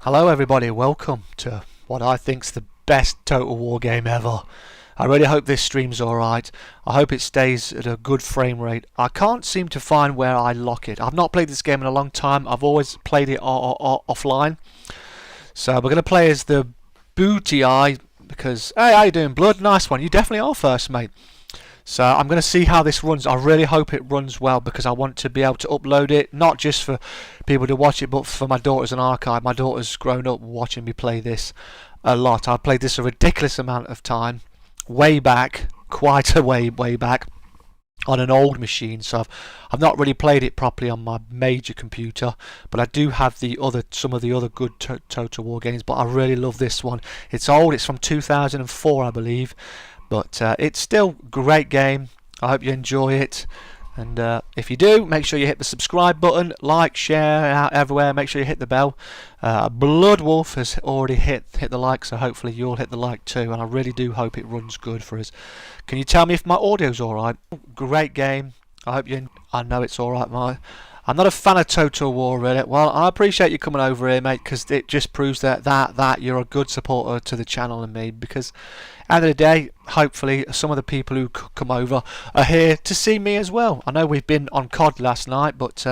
Hello everybody, welcome to what I think's the best Total War game ever. I really hope this stream's alright. I hope it stays at a good frame rate. I can't seem to find where I lock it. I've not played this game in a long time. I've always played it offline. So we're going to play as the Bruttii because, hey, how you doing, Blood? Nice one. You definitely are first, mate. So I'm going to see how this runs. I really hope it runs well because I want to be able to upload it, not just for people to watch it, but for my daughter as an archive. My daughter's grown up watching me play this a lot. I've played this a ridiculous amount of time, way back, quite a way back, on an old machine. So I've not really played it properly on my major computer, but I do have some of the other good Total War games. But I really love this one. It's old. It's from 2004, I believe. But it's still a great game. I hope you enjoy it. And if you do, make sure you hit the subscribe button, like, share out everywhere. Make sure you hit the bell. Blood Wolf has already hit the like, so hopefully you'll hit the like too. And I really do hope it runs good for us. Can you tell me if my audio's alright? Great game. I hope you. I know it's alright, I'm not a fan of Total War, really. Well, I appreciate you coming over here, mate, because it just proves that you're a good supporter to the channel and me. Because at the end of the day, hopefully, some of the people who come over are here to see me as well. I know we've been on COD last night, but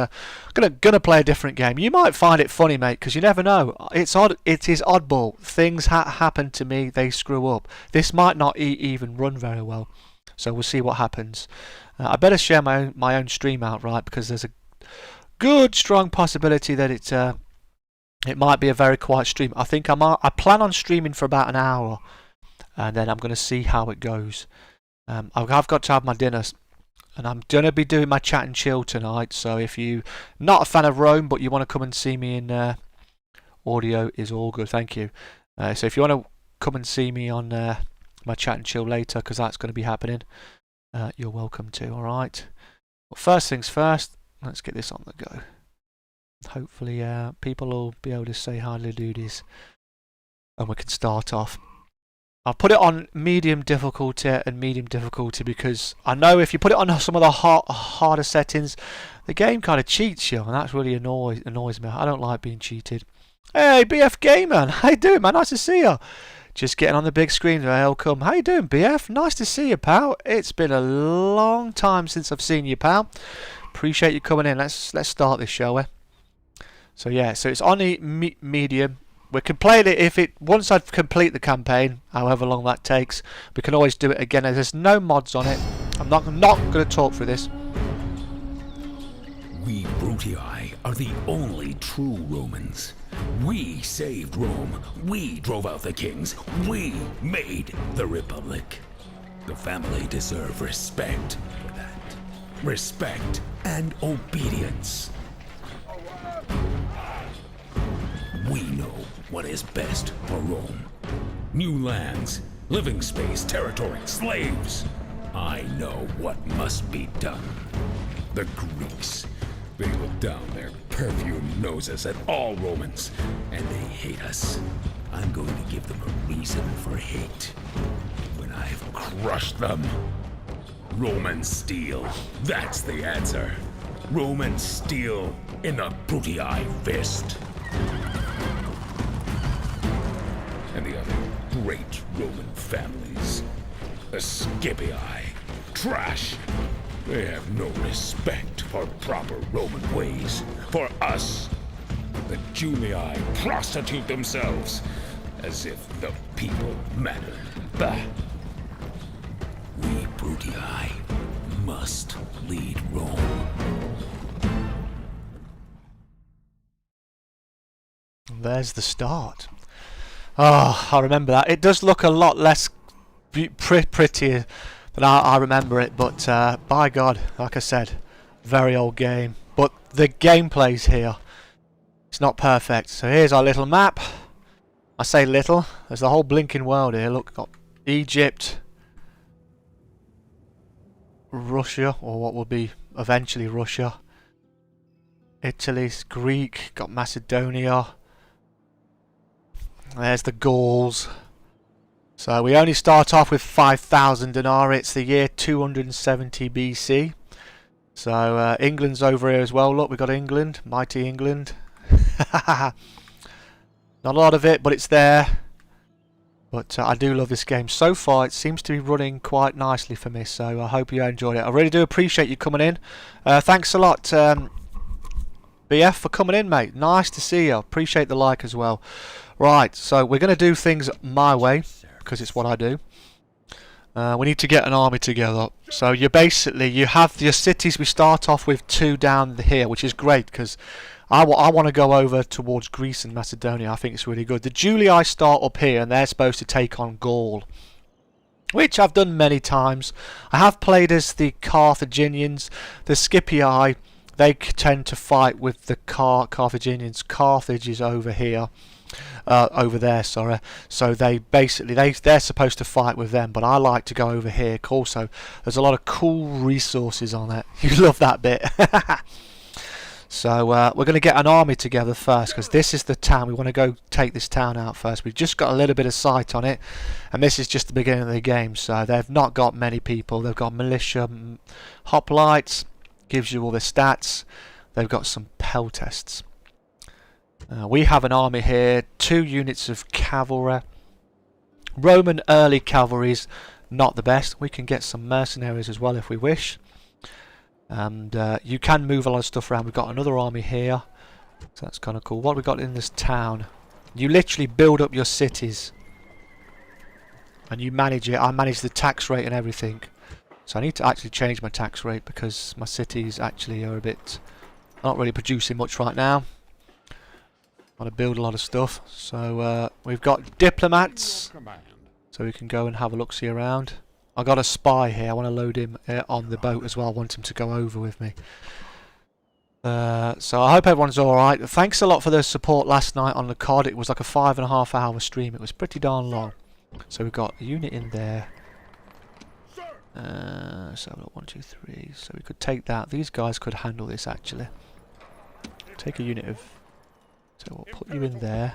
gonna play a different game. You might find it funny, mate, because you never know. It's odd. It is oddball. Things happen to me. They screw up. This might not even run very well, so we'll see what happens. I better share my own stream out, right? Because there's a good strong possibility that it might be a very quiet stream. I think I plan on streaming for about an hour, and then I'm going to see how it goes. I've got to have my dinner, and I'm going to be doing my chat and chill tonight. So if you're not a fan of Rome but you want to come and see me in audio, is all good. Thank you. So if you want to come and see me on my chat and chill later, because that's going to be happening, you're welcome to. All right. But first things first. Let's get this on the go. Hopefully people will be able to say hi to duties and we can start off. I'll put it on medium difficulty and medium difficulty because I know if you put it on some of the harder settings, the game kind of cheats you, and that really annoys me. I don't like being cheated. Hey, BF Gamer, how you doing, man? Nice to see you. Just getting on the big screen. Welcome. How you doing, BF? Nice to see you, pal. It's been a long time since I've seen you, pal. Appreciate you coming in. Let's start this, shall we? So yeah, so it's on the medium. We can play it once I complete the campaign, however long that takes. We can always do it again. There's no mods on it. I'm not going to talk through this. We Bruttii are the only true Romans. We saved Rome. We drove out the kings. We made the Republic. The family deserve respect for that. Respect and obedience. We know what is best for Rome. New lands, living space, territory, slaves. I know what must be done. The Greeks, they look down their perfumed noses at all Romans, and they hate us. I'm going to give them a reason for hate. When I've crushed them. Roman steel, that's the answer. Roman steel in the Bruttii fist. And the other great Roman families. The Scipii, trash. They have no respect for proper Roman ways. For us, the Julii prostitute themselves as if the people mattered. Bah. We Bruttii must lead Rome. There's the start. Oh, I remember that. It does look a lot less prettier than I remember it, but by God, like I said, very old game. But the gameplay's here. It's not perfect. So here's our little map. I say little. There's the whole blinking world here. Look, got Egypt, Russia, or what will be eventually Russia, Italy, Greek, got Macedonia. There's the Gauls. So we only start off with 5,000 denarii. It's the year 270 BC. So England's over here as well. Look, we've got England, mighty England. Not a lot of it, but it's there. But I do love this game. So far, it seems to be running quite nicely for me, so I hope you enjoyed it. I really do appreciate you coming in. Thanks a lot, BF, for coming in, mate. Nice to see you. Appreciate the like as well. Right, so we're going to do things my way, because it's what I do. We need to get an army together. So you have your cities. We start off with 2 down here, which is great, because I want to go over towards Greece and Macedonia. I think it's really good. The Julii start up here, and they're supposed to take on Gaul, which I've done many times. I have played as the Carthaginians. The Scipii, they tend to fight with the Carthaginians. Carthage is over here. Over there, sorry. So they're supposed to fight with them, but I like to go over here. Also, there's a lot of cool resources on it. You love that bit. So we're going to get an army together first, because this is the town. We want to go take this town out first. We've just got a little bit of sight on it, and this is just the beginning of the game. So they've not got many people. They've got militia, hoplites, gives you all the stats. They've got some pell tests. We have an army here, 2 units of cavalry. Roman early cavalry's not the best. We can get some mercenaries as well if we wish. And you can move a lot of stuff around. We've got another army here, so that's kind of cool. What have we got in this town? You literally build up your cities and you manage it. I manage the tax rate and everything. So I need to actually change my tax rate, because my cities actually are a bit not really producing much right now. I want to build a lot of stuff. So we've got diplomats, so we can go and have a look-see around. I got a spy here. I want to load him on the boat as well. I want him to go over with me. So I hope everyone's alright. Thanks a lot for the support last night on the COD. It was like a 5.5 hour stream. It was pretty darn long. So we've got a unit in there. So we've got 1, 2, 3. So we could take that. These guys could handle this actually. Take a unit of... So we'll put you in there.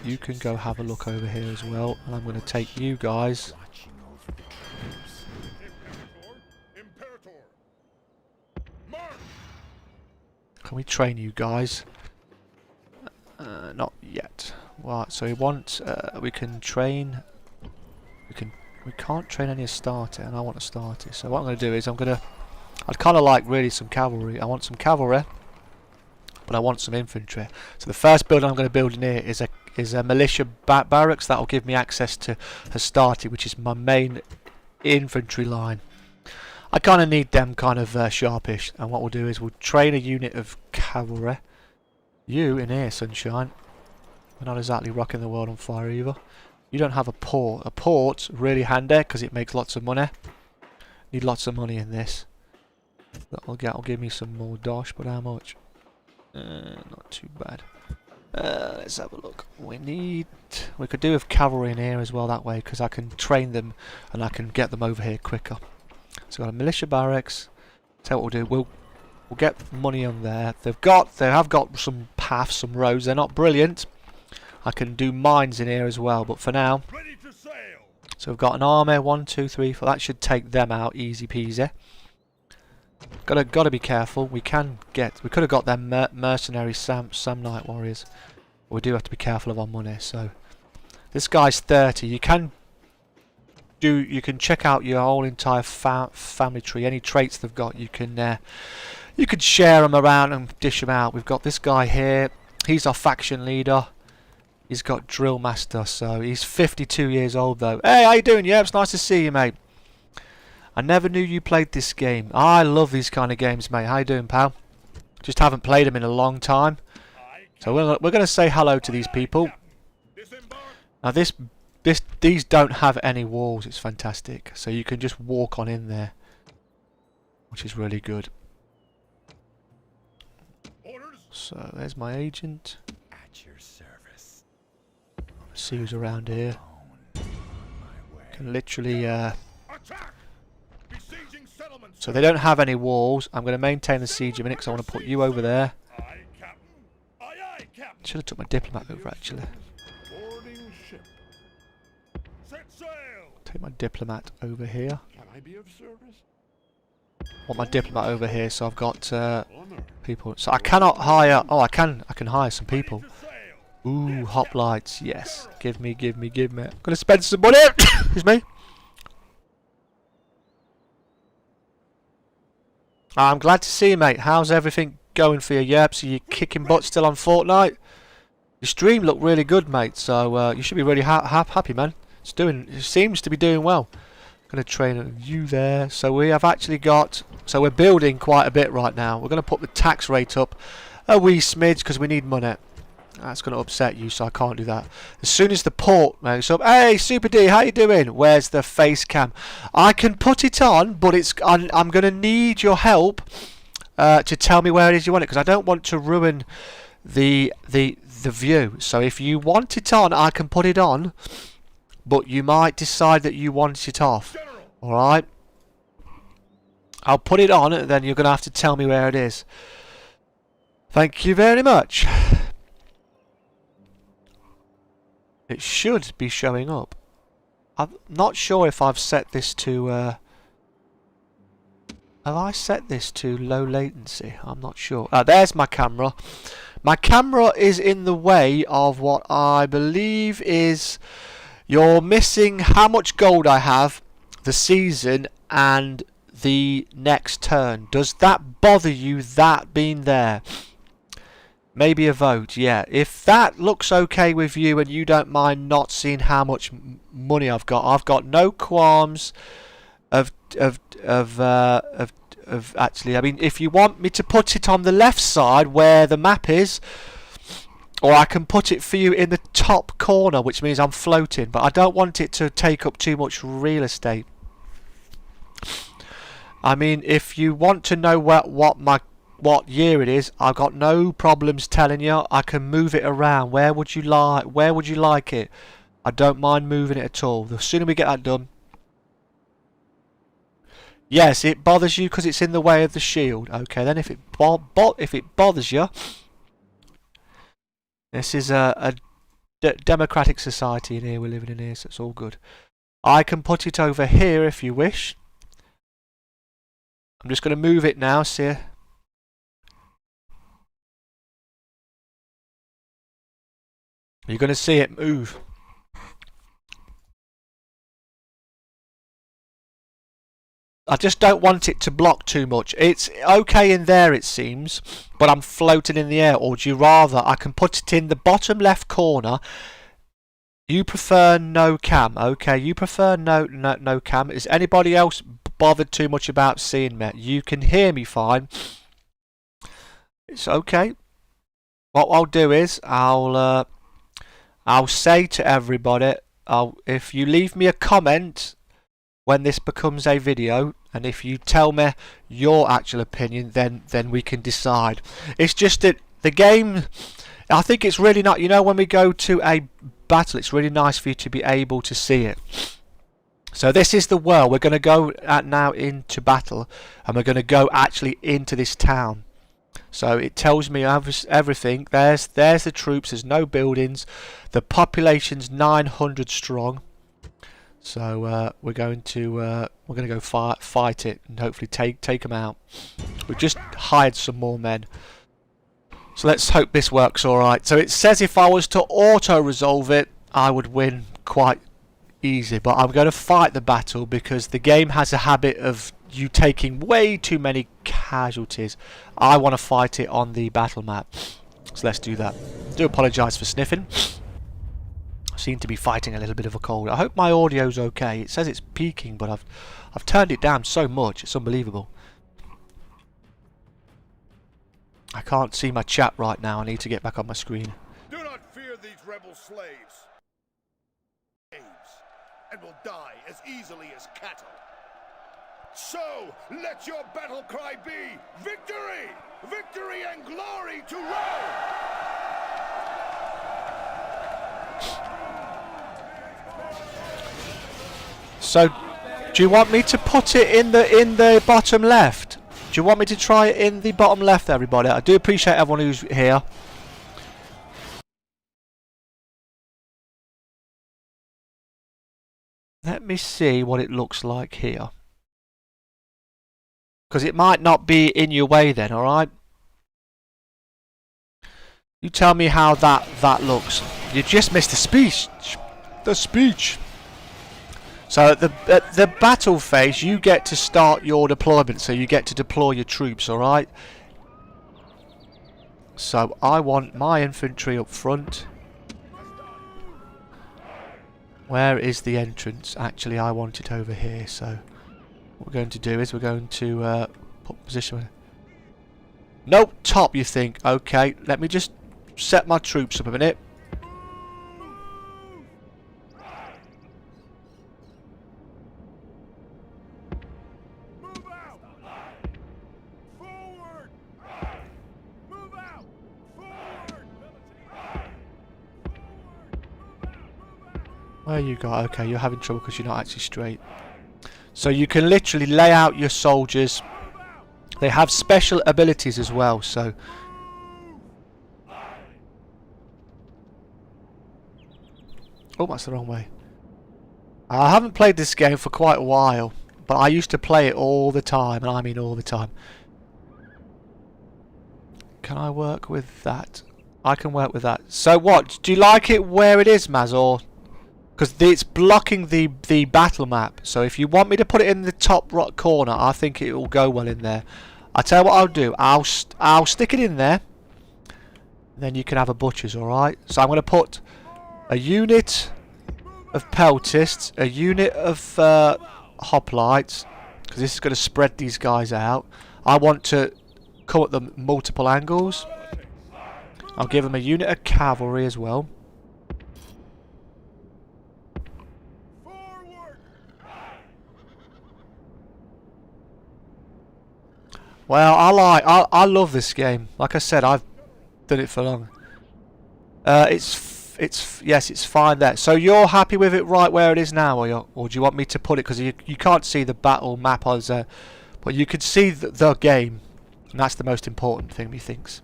You can go have a look over here as well, and I'm going to take you guys. Can we train you guys? Not yet. Right, so we want we can train. We can't train any starter, and I want to start it. So what I'm going to do is I'd kind of like really some cavalry. I want some cavalry, but I want some infantry. So the first building I'm going to build in here is a militia barracks. That will give me access to Hastati, which is my main infantry line. I kind of need them kind of sharpish, and what we'll do is we'll train a unit of cavalry. You in here, sunshine. We're not exactly rocking the world on fire either. You don't have a port. A port's really handy because it makes lots of money. Need lots of money in this. That'll give me some more dosh, but how much? Not too bad. Let's have a look. We could do with cavalry in here as well that way, because I can train them and I can get them over here quicker. So we've got a militia barracks. So what we'll do, we'll get money on there. They have got some paths, some roads. They're not brilliant. I can do mines in here as well, but for now. So we've got an army, 1, 2, 3, 4. That should take them out easy peasy. Gotta be careful. We could have got them mercenary Samnite warriors. We do have to be careful of our money. So this guy's 30. You can check out your whole entire family tree. Any traits they've got, you can share them around and dish them out. We've got this guy here. He's our faction leader. He's got drill master. So he's 52 years old though. Hey, how you doing? Yeah, it's nice to see you, mate. I never knew you played this game. I love these kind of games, mate. How you doing, pal? Just haven't played them in a long time. So we're going to say hello to these people. Now these don't have any walls. It's fantastic. So you can just walk on in there, which is really good. So there's my agent. At your service. Let's see who's around here. Can literally. So they don't have any walls. I'm going to maintain the siege a minute because I want to put you over there. Should have took my diplomat over actually. Take my diplomat over here. Want my diplomat over here, so I've got people. So I cannot hire. Oh, I can hire some people. Ooh, hoplites, yes. Give me. I'm gonna spend some money. Excuse me. I'm glad to see you, mate. How's everything going for you? Yep, so you're kicking butt still on Fortnite? Your stream looked really good, mate, so you should be really happy, man. It seems to be doing well. Gonna train you there. So we have actually got, so we're building quite a bit right now. We're gonna put the tax rate up a wee smidge because we need money. That's gonna upset you, so I can't do that. As soon as the port moves up, hey Super D, how you doing? Where's the face cam? I can put it on, but I'm gonna need your help to tell me where it is you want it, because I don't want to ruin the view. So if you want it on, I can put it on, but you might decide that you want it off. Alright? I'll put it on, and then you're going to have to tell me where it is. Thank you very much. It should be showing up. I'm not sure if I've set this to... have I set this to low latency? I'm not sure. There's my camera. My camera is in the way of what I believe is... You're missing how much gold I have, the season, and the next turn. Does that bother you, that being there? Maybe a vote, yeah. If that looks okay with you and you don't mind not seeing how much money I've got no qualms of actually, I mean, if you want me to put it on the left side where the map is, or I can put it for you in the top corner, which means I'm floating, but I don't want it to take up too much real estate. I mean, if you want to know what year it is, I've got no problems telling you. I can move it around. Where would you like it? I don't mind moving it at all. The sooner we get that done. Yes, it bothers you because it's in the way of the shield. Okay, then if it bothers you, this is a democratic society in here. We're living in here, so it's all good. I can put it over here if you wish. I'm just going to move it now, see? You're going to see it move. I just don't want it to block too much. It's okay in there, it seems, but I'm floating in the air. Or do you rather I can put it in the bottom left corner? You prefer no cam. Okay, you prefer no cam. Is anybody else bothered too much about seeing me? You can hear me fine. It's okay. What I'll do is I'll say to everybody, if you leave me a comment when this becomes a video, and if you tell me your actual opinion, then we can decide. It's just that the game, I think it's really not, you know, when we go to a battle, it's really nice for you to be able to see it. So this is the world. We're going to go now into battle, and we're going to go actually into this town. So it tells me everything. There's the troops. There's no buildings. The population's 900 strong. So we're going to go fight it and hopefully take them out. We've just hired some more men. So let's hope this works all right. So it says if I was to auto resolve it, I would win quite easy. But I'm going to fight the battle because the game has a habit of you taking way too many casualties. I want to fight it on the battle map. So let's do that. I do apologise for sniffing. I seem to be fighting a little bit of a cold. I hope my audio's okay. It says it's peaking, but I've turned it down so much. It's unbelievable. I can't see my chat right now. I need to get back on my screen. Do not fear these rebel slaves. And will die as easily as cattle. So, let your battle cry be victory! Victory and glory to Rome! So, do you want me to put it in the bottom left? Do you want me to try it in the bottom left, everybody? I do appreciate everyone who's here. Let me see what it looks like here. Because it might not be in your way then, alright? You tell me how that looks. You just missed the speech. The speech. So at the battle phase, you get to start your deployment. So you get to deploy your troops. All right. So I want my infantry up front. Where is the entrance? Actually, I want it over here. So what we're going to do is we're going to put position. Nope, top. You think? Okay. Let me just set my troops up a minute. Where you got? Okay, you're having trouble because you're not actually straight. So you can literally lay out your soldiers. They have special abilities as well, so... Oh, that's the wrong way. I haven't played this game for quite a while, but I used to play it all the time, and I mean all the time. Can I work with that? I can work with that. So what? Do you like it where it is, Maz, or... Because it's blocking the battle map. So if you want me to put it in the top right corner, I think it will go well in there. I'll tell you what I'll do. I'll stick it in there. Then you can have a butcher's, alright? So I'm going to put a unit of peltists, a unit of hoplites, because this is going to spread these guys out. I want to come at them multiple angles. I'll give them a unit of cavalry as well. Well, I love this game. Like I said, I've done it for long. It's fine there. So you're happy with it right where it is now, or do you want me to put it, because you can't see the battle map as but you can see the game, and that's the most important thing, methinks.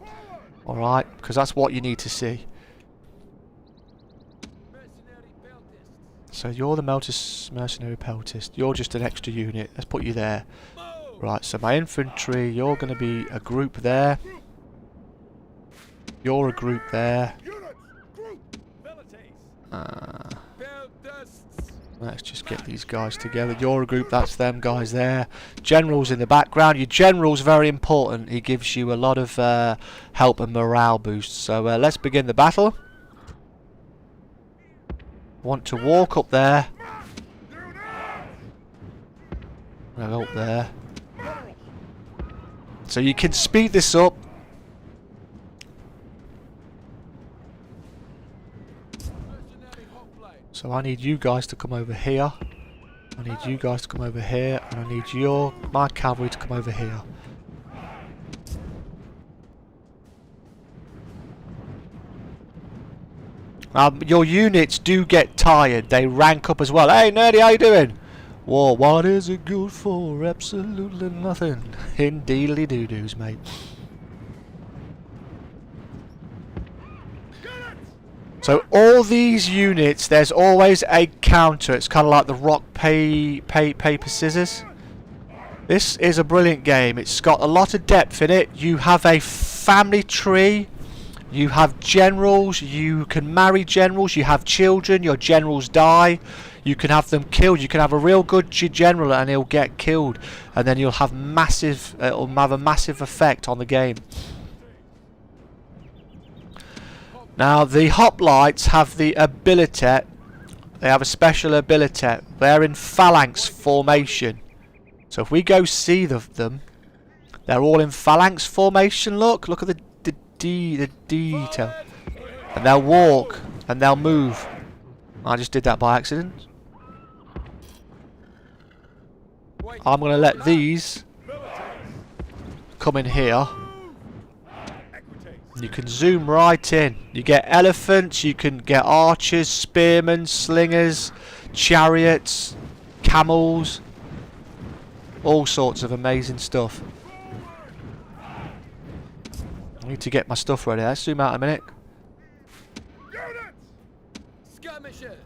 All right, because that's what you need to see. So you're the mercenary peltist. You're just an extra unit. Let's put you there. Right, so my infantry, you're going to be a group there. You're a group there. Let's just get these guys together. You're a group, that's them guys there. General's in the background. Your general's very important. He gives you a lot of help and morale boosts. So let's begin the battle. Want to walk up there. Go up there. So you can speed this up. So I need you guys to come over here. I need you guys to come over here, and I need my cavalry to come over here. Your units do get tired. They rank up as well. Hey, Nerdy, how you doing? War, what is it good for? Absolutely nothing. Indeedly doo-doos, mate. So all these units, there's always a counter. It's kind of like the rock, paper, scissors. This is a brilliant game. It's got a lot of depth in it. You have a family tree. You have generals. You can marry generals. You have children. Your generals die. You can have them killed. You can have a real good general and he'll get killed, and then you'll have massive. It'll have a massive effect on the game. Now the hoplites have the ability. They have a special ability. They're in phalanx formation. So if we go see them, they're all in phalanx formation. Look at the detail, and they'll walk and they'll move. I just did that by accident. I'm going to let these come in here. You can zoom right in. You get elephants, you can get archers, spearmen, slingers, chariots, camels. All sorts of amazing stuff. I need to get my stuff ready. Let's zoom out a minute. Skirmishers!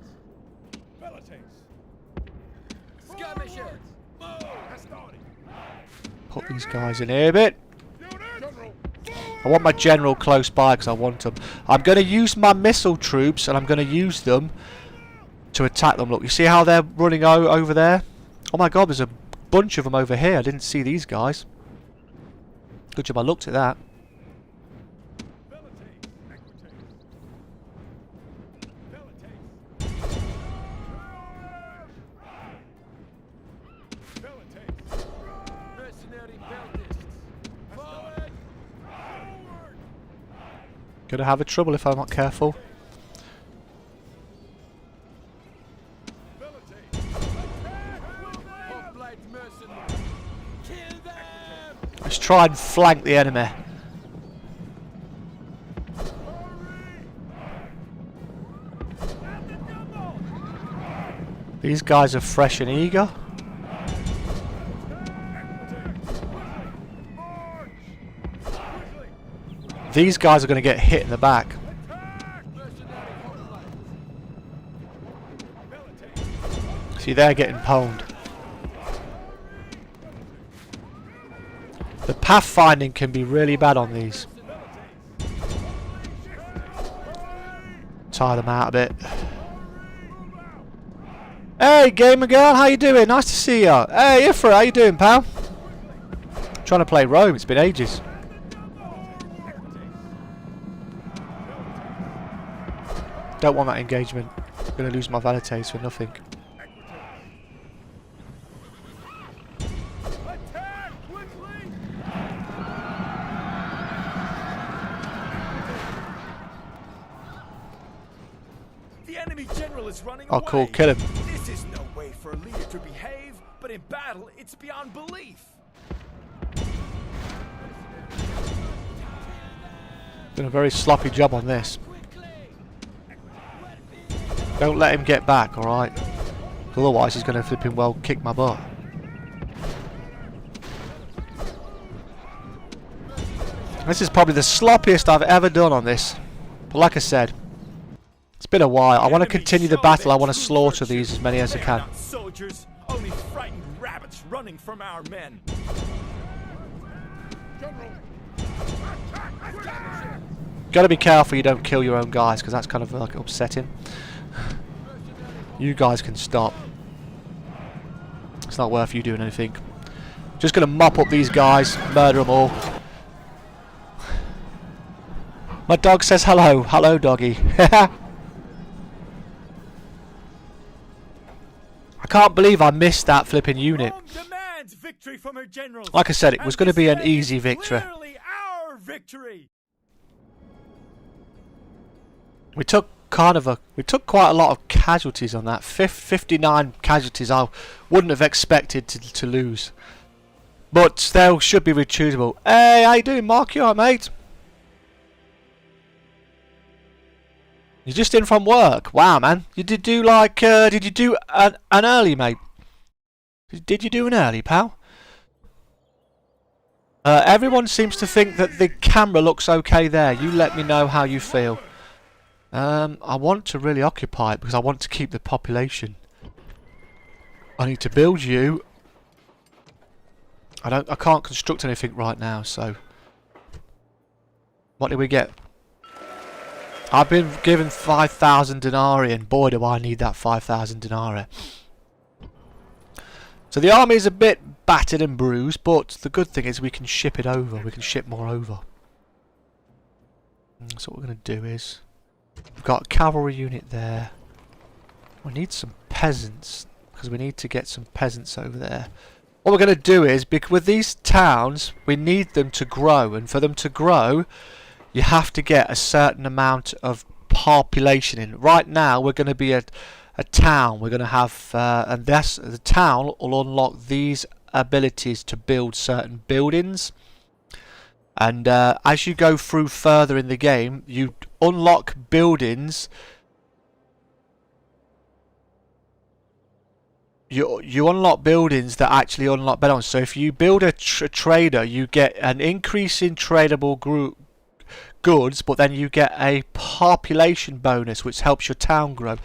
Skirmishers! Put these guys in here a bit. I want my general close by because I want them. I'm going to use my missile troops and I'm going to use them to attack them. Look, you see how they're running over there? Oh my god, there's a bunch of them over here. I didn't see these guys. Good job I looked at that. Gonna have a trouble if I'm not careful. Let's try and flank the enemy. These guys are fresh and eager. These guys are going to get hit in the back. See, they're getting pwned. The pathfinding can be really bad on these. Tire them out a bit. Hey, gamer girl, how you doing? Nice to see you. Hey, Ifra, how you doing, pal? Trying to play Rome. It's been ages. Don't want that engagement. I'm going to lose my validates for nothing. The enemy general is running Oh, away. cool. Kill him. This is no way for a leader to behave, but in battle, it's beyond belief. Done a very sloppy job on this. Don't let him get back, alright? Otherwise he's going to flipping well kick my butt. This is probably the sloppiest I've ever done on this. But like I said, it's been a while. I want to continue the battle. I want to slaughter these as many as I can. Not soldiers, only frightened rabbits running from our men. Got to be careful you don't kill your own guys, because that's kind of like upsetting. You guys can stop. It's not worth you doing anything. Just going to mop up these guys, murder them all. My dog says hello. Hello, doggy. I can't believe I missed that flipping unit. Rome demands victory from her generals. Like I said, it was And going to be an this easy is victory. Clearly our victory. We took quite a lot of casualties on that. 59 casualties I wouldn't have expected to lose. But still should be retrievable. Hey, how you doing, Mark? You alright, mate? You're just in from work. Wow, man. You did do like did you do an early, mate? Did you do an early, pal? Everyone seems to think that the camera looks okay there. You let me know how you feel. I want to really occupy it because I want to keep the population. I need to build you. I can't construct anything right now, so what did we get? I've been given 5,000 denarii, and boy do I need that 5,000 denarii. So the army is a bit battered and bruised, but the good thing is we can ship it over. We can ship more over. So what we're going to do is, we've got a cavalry unit there. We need some peasants, because we need to get some peasants over there. What we're going to do is, because with these towns, we need them to grow, and for them to grow, you have to get a certain amount of population in. Right now, we're going to be a town. We're going to have, and the town will unlock these abilities to build certain buildings. And as you go through further in the game, you unlock buildings. You unlock buildings that actually unlock buildings. So if you build a trader, you get an increase in tradable goods, but then you get a population bonus which helps your town grow.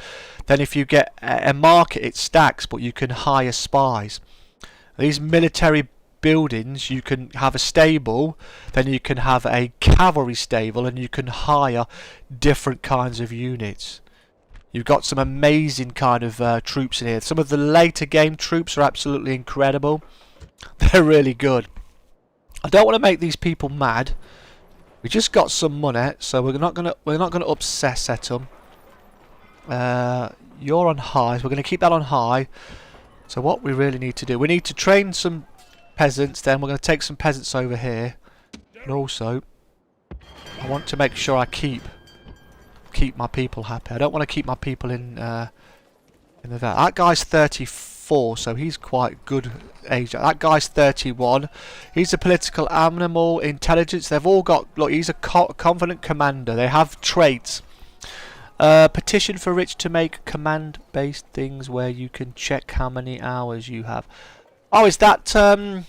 Then if you get a market, it stacks, but you can hire spies. These military buildings. You can have a stable, then you can have a cavalry stable, and you can hire different kinds of units. You've got some amazing kind of troops in here. Some of the later game troops are absolutely incredible. They're really good. I don't want to make these people mad. We just got some money, so we're not gonna obsess at them. You're on high, so we're gonna keep that on high. So what we really need to do, we need to train some peasants. Then we're gonna take some peasants over here, and also I want to make sure I keep my people happy. I don't want to keep my people in the vet. That guy's 34, so he's quite good age. That guy's 31. He's a political animal, intelligence. They've all got, look, he's a confident commander. They have traits. Petition for rich to make command-based things where you can check how many hours you have. Oh, is that I'm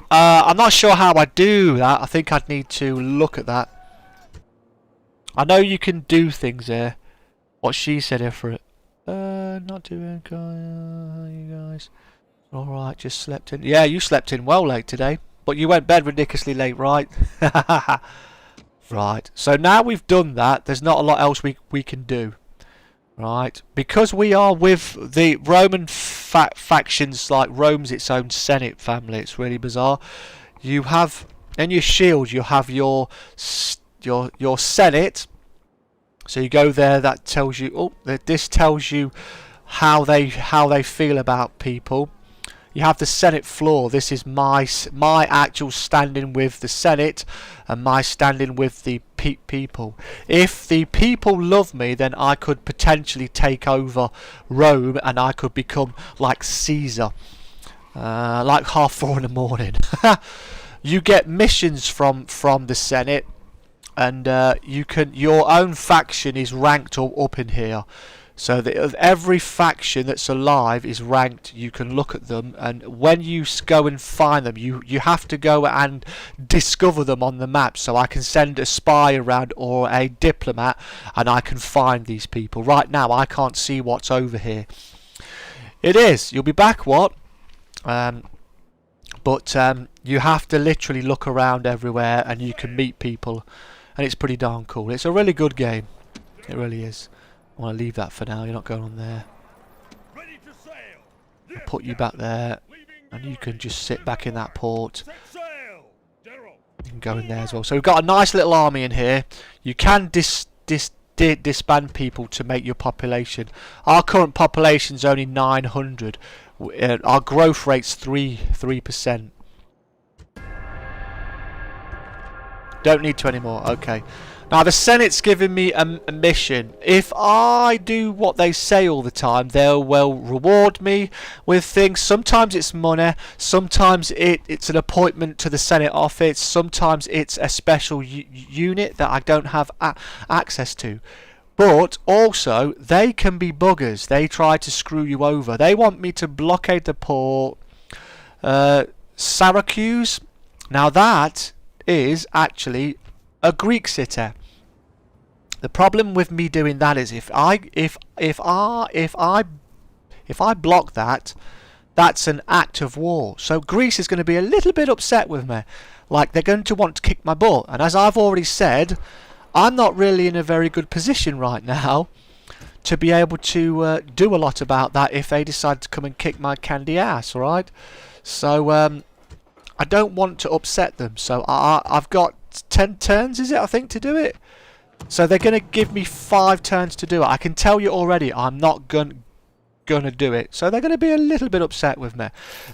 not sure how I do that. I think I'd need to look at that. I know you can do things here. What she said here for it. Not doing you guys. Alright, just slept in. Yeah, you slept in well late today. But you went bed ridiculously late, right? Right. So now we've done that, there's not a lot else we can do. Right. Because we are with the Roman factions, like Rome's its own Senate family. It's really bizarre. You have, in your shield, you have your Senate. So you go there, that tells you, oh, this tells you how they feel about people. You have the Senate floor. This is my actual standing with the Senate and my standing with the people. If the people love me, then I could potentially take over Rome and I could become like Caesar, like 4:30 in the morning. You get missions from the Senate, and your own faction is ranked up in here. So that every faction that's alive is ranked. You can look at them, and when you go and find them, you have to go and discover them on the map. So I can send a spy around or a diplomat, and I can find these people. Right now, I can't see what's over here. It is. You'll be back, what? But you have to literally look around everywhere, and you can meet people, and it's pretty darn cool. It's a really good game. It really is. I want to leave that for now. You're not going on there. I'll put you back there, and you can just sit back in that port. You can go in there as well. So we've got a nice little army in here. You can disband people to make your population. Our current population is only 900. Our growth rate's 3%. Don't need to anymore. Okay. Now the Senate's giving me a mission. If I do what they say all the time, they'll reward me with things. Sometimes it's money. Sometimes it's an appointment to the Senate office. Sometimes it's a special unit that I don't have access to. But also, they can be buggers. They try to screw you over. They want me to blockade the port. Syracuse. Now that is actually a Greek city. The problem with me doing that is if I block that, that's an act of war. So Greece is going to be a little bit upset with me. Like, they're going to want to kick my butt. And as I've already said, I'm not really in a very good position right now to be able to do a lot about that if they decide to come and kick my candy ass, alright? So I don't want to upset them. So I've got 10 turns, is it, I think, to do it? So they're going to give me 5 turns to do it. I can tell you already I'm not going to do it. So they're going to be a little bit upset with me.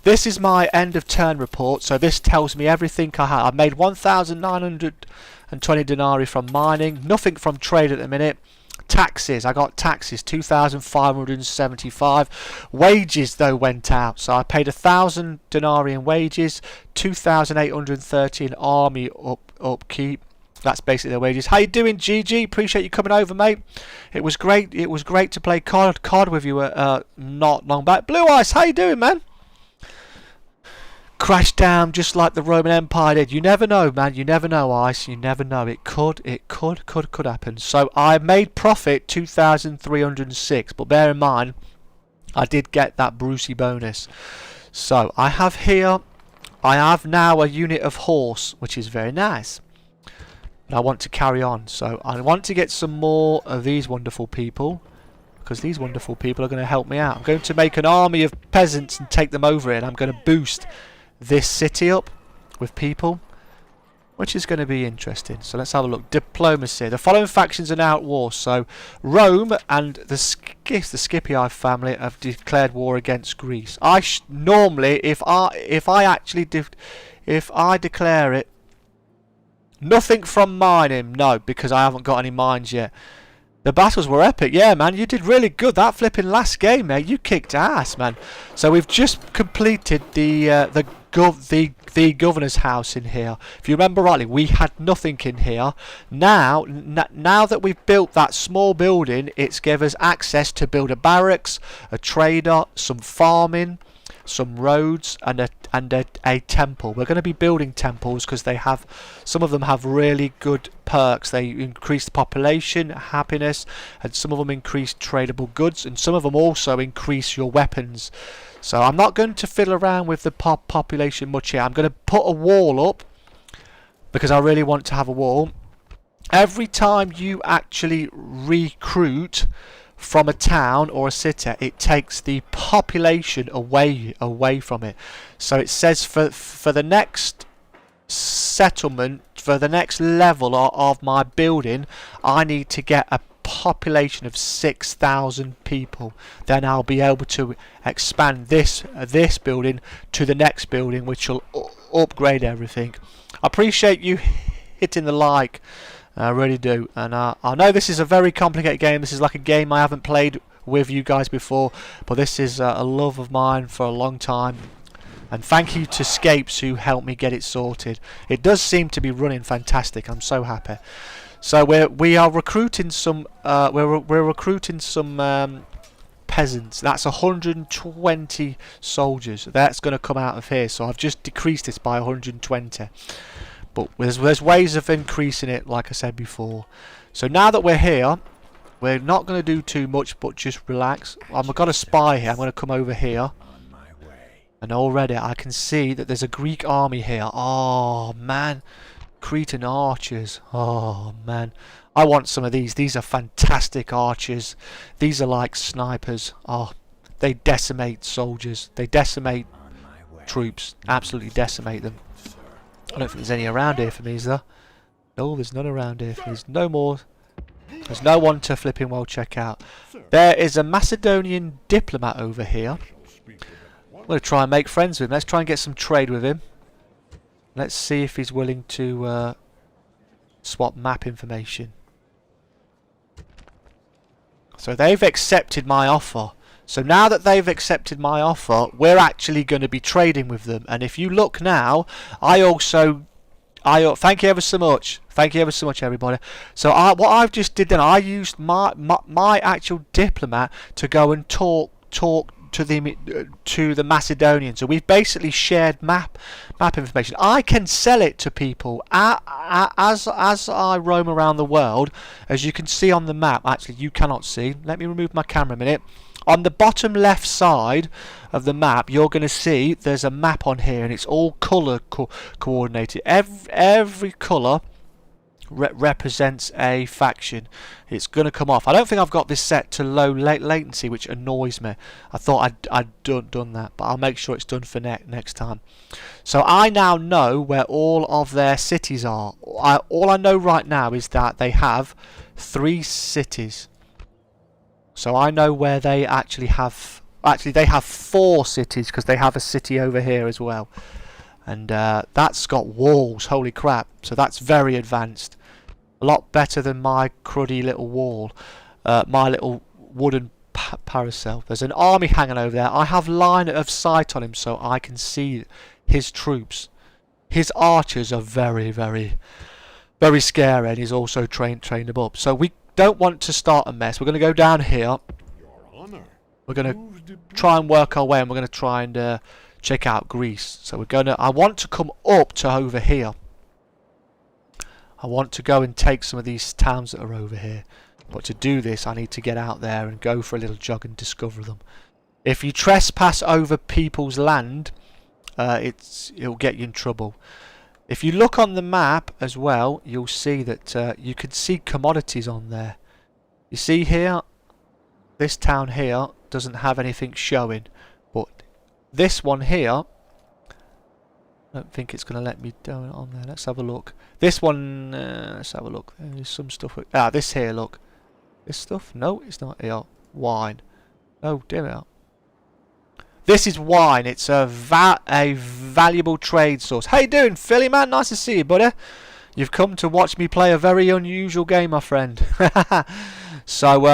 This is my end of turn report. So this tells me everything I have. I've made 1,920 denarii from mining. Nothing from trade at the minute. Taxes. I got taxes. 2,575. Wages, though, went out. So I paid 1,000 denarii in wages. 2,830 in army upkeep. That's basically their wages. How you doing, GG? Appreciate you coming over, mate. It was great. It was great to play COD with you not long back. Blue Ice, how you doing, man? Crashed down just like the Roman Empire did. You never know, man. You never know, Ice. You never know. It could happen. So I made profit 2,306, but bear in mind, I did get that Bruttii bonus. So I have here I have now a unit of horse, which is very nice. And I want to carry on. So I want to get some more of these wonderful people, because these wonderful people are going to help me out. I'm going to make an army of peasants and take them over it. And I'm going to boost this city up with people, which is going to be interesting. So let's have a look. Diplomacy. The following factions are now at war. So Rome and the Scipii family have declared war against Greece. Normally, if I declare it, nothing from mining. No, because I haven't got any mines yet. The battles were epic. Yeah, man, you did really good. That flipping last game, mate. You kicked ass, man. So we've just completed the governor's house in here. If you remember rightly, we had nothing in here. Now that we've built that small building, it's given us access to build a barracks, a trader, some farming, some roads, and a temple. We're going to be building temples because some of them have really good perks. They increase the population, happiness, and some of them increase tradable goods, and some of them also increase your weapons. So I'm not going to fiddle around with the population much here. I'm going to put a wall up because I really want to have a wall. Every time you actually recruit from a town or a city, it takes the population away from it. So it says for the next settlement, for the next level of my building, I need to get a population of 6,000 people. Then I'll be able to expand this building to the next building, which will upgrade everything. I appreciate you hitting the like. I really do. And I know this is a very complicated game. This is like a game I haven't played with you guys before, but this is a love of mine for a long time. And thank you to Scapes who helped me get it sorted. It does seem to be running fantastic. I'm so happy. So we are recruiting some we're recruiting some peasants. That's 120 soldiers. That's going to come out of here. So I've just decreased this by 120. But there's ways of increasing it, like I said before. So now that we're here, we're not going to do too much, but just relax. I've got a spy here. I'm going to come over here. And already I can see that there's a Greek army here. Oh, man. Cretan archers. Oh, man. I want some of these. These are fantastic archers. These are like snipers. Oh, they decimate soldiers. They decimate troops. Absolutely decimate them. I don't think there's any around here for me, is there? No, there's none around here for me. There's no more. There's no one to flipping well check out. There is a Macedonian diplomat over here. I'm going to try and make friends with him. Let's try and get some trade with him. Let's see if he's willing to swap map information. So they've accepted my offer. So now that they've accepted my offer, we're actually going to be trading with them. And if you look now, I thank you ever so much. Thank you ever so much, everybody. So what I've just did then, I used my actual diplomat to go and talk to the Macedonians. So we've basically shared map information. I can sell it to people as I roam around the world. As you can see on the map, actually you cannot see. Let me remove my camera a minute. On the bottom left side of the map, you're going to see there's a map on here, and it's all colour coordinated. Every colour represents a faction. It's going to come off. I don't think I've got this set to low latency, which annoys me. I thought I'd done that, but I'll make sure it's done for next time. So I now know where all of their cities are. All I know right now is that they have 3 cities. So I know where they actually have. Actually, they have 4 cities because they have a city over here as well, and that's got walls. Holy crap! So that's very advanced. A lot better than my cruddy little wall, my little wooden parasol. There's an army hanging over there. I have line of sight on him, so I can see his troops. His archers are very, very, very scary, and he's also trained them up. So we don't want to start a mess. We're going to go down here. We're going to try and work our way, and we're going to try and check out Greece. So we're going to. I want to come up to over here. I want to go and take some of these towns that are over here. But to do this, I need to get out there and go for a little jog and discover them. If you trespass over people's land, it'll get you in trouble. If you look on the map as well, you'll see that you can see commodities on there. You see here, this town here doesn't have anything showing, but this one here, I don't think it's going to let me do it on there. Let's have a look. This one, let's have a look. There's some stuff. This here, look. This stuff? No, it's not here. Wine. No, damn it. This is wine. It's a valuable trade source. How you doing, Philly, man? Nice to see you, buddy. You've come to watch me play a very unusual game, my friend. So,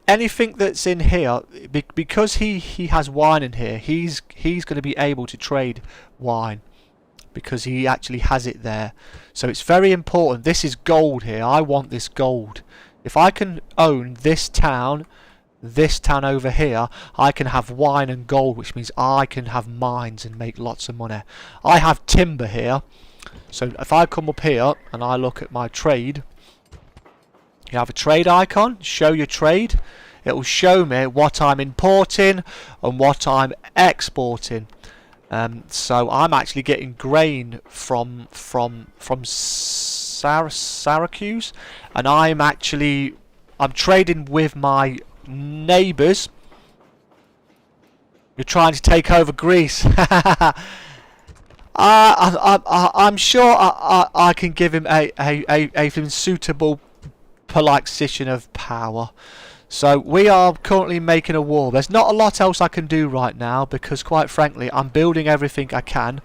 anything that's in here, because he has wine in here, he's going to be able to trade wine. Because he actually has it there. So it's very important. This is gold here. I want this gold. If I can own this town over here, I can have wine and gold, which means I can have mines and make lots of money. I have timber here, so if I come up here and I look at my trade, you have a trade icon, show your trade. It will show me what I'm importing and what I'm exporting. So I'm actually getting grain from Syracuse, and I'm trading with my neighbours. You're trying to take over Greece. I'm sure I can give him a suitable position of power. So we are currently making a wall. There's not a lot else I can do right now because, quite frankly, I'm building everything I can.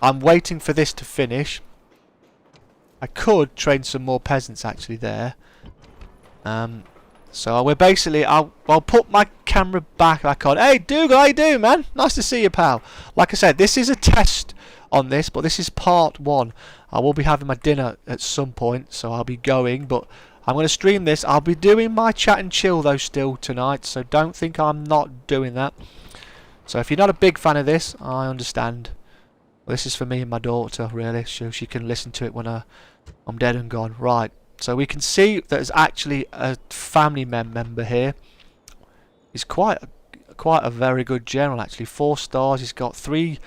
I'm waiting for this to finish. I could train some more peasants actually there. So we're basically, I'll put my camera back on. Hey Dougal, how you doing, man? Nice to see you, pal. Like I said, this is a test on this, but this is part 1. I will be having my dinner at some point, so I'll be going, but I'm going to stream this. I'll be doing my chat and chill though still tonight, so don't think I'm not doing that. So if you're not a big fan of this, I understand. Well, this is for me and my daughter, really, so she can listen to it when I'm dead and gone. Right. So we can see there's actually a family member here. He's quite a very good general actually. 4 stars. He's got 3